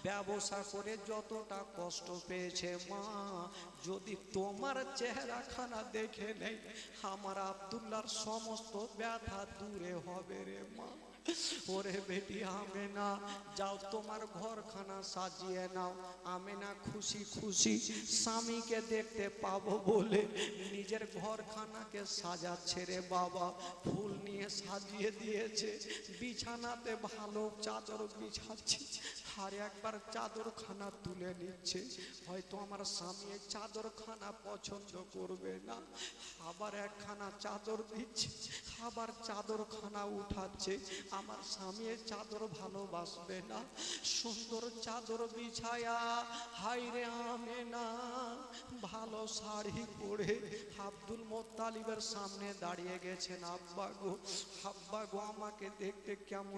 ব্যবসা করে যতটা কষ্ট পেয়েছে মা, যদি তোমার চেহারাখানা দেখে নেই আমার আব্দুল্লাহর সমস্ত ব্যথা দূরে হবে রে মা। ওরে বেটি আমেনা, যাও তোমার ঘরখানা সাজিয়ে নাও। আমেনা খুশি খুশি স্বামীকে দেখতে পাবো বলে নিজের ঘরখানাকে সাজাচ্ছে রে বাবা। ফুল নিয়ে সাজিয়ে দিয়েছে, বিছানাতে ভালো চাদর বিছাচ্ছে, আর একবার চাদরখানা তুলে নিচ্ছে। হয়তো আমার স্বামী এই চাদরখানা পছন্দ করবে না, আবার একখানা চাদর দিচ্ছে, আবার চাদরখানা উঠাচ্ছে। আমার স্বামী এই চাদর ভালোবাসবে না, সুন্দর চাদর বিছায়া হাইরে আমেনা ভালো শাড়ি পরে আব্দুল মোত্তালিবের সামনে দাঁড়িয়ে গেছেন। আব্বা গো, আব্বা গো, আমাকে দেখতে কেমন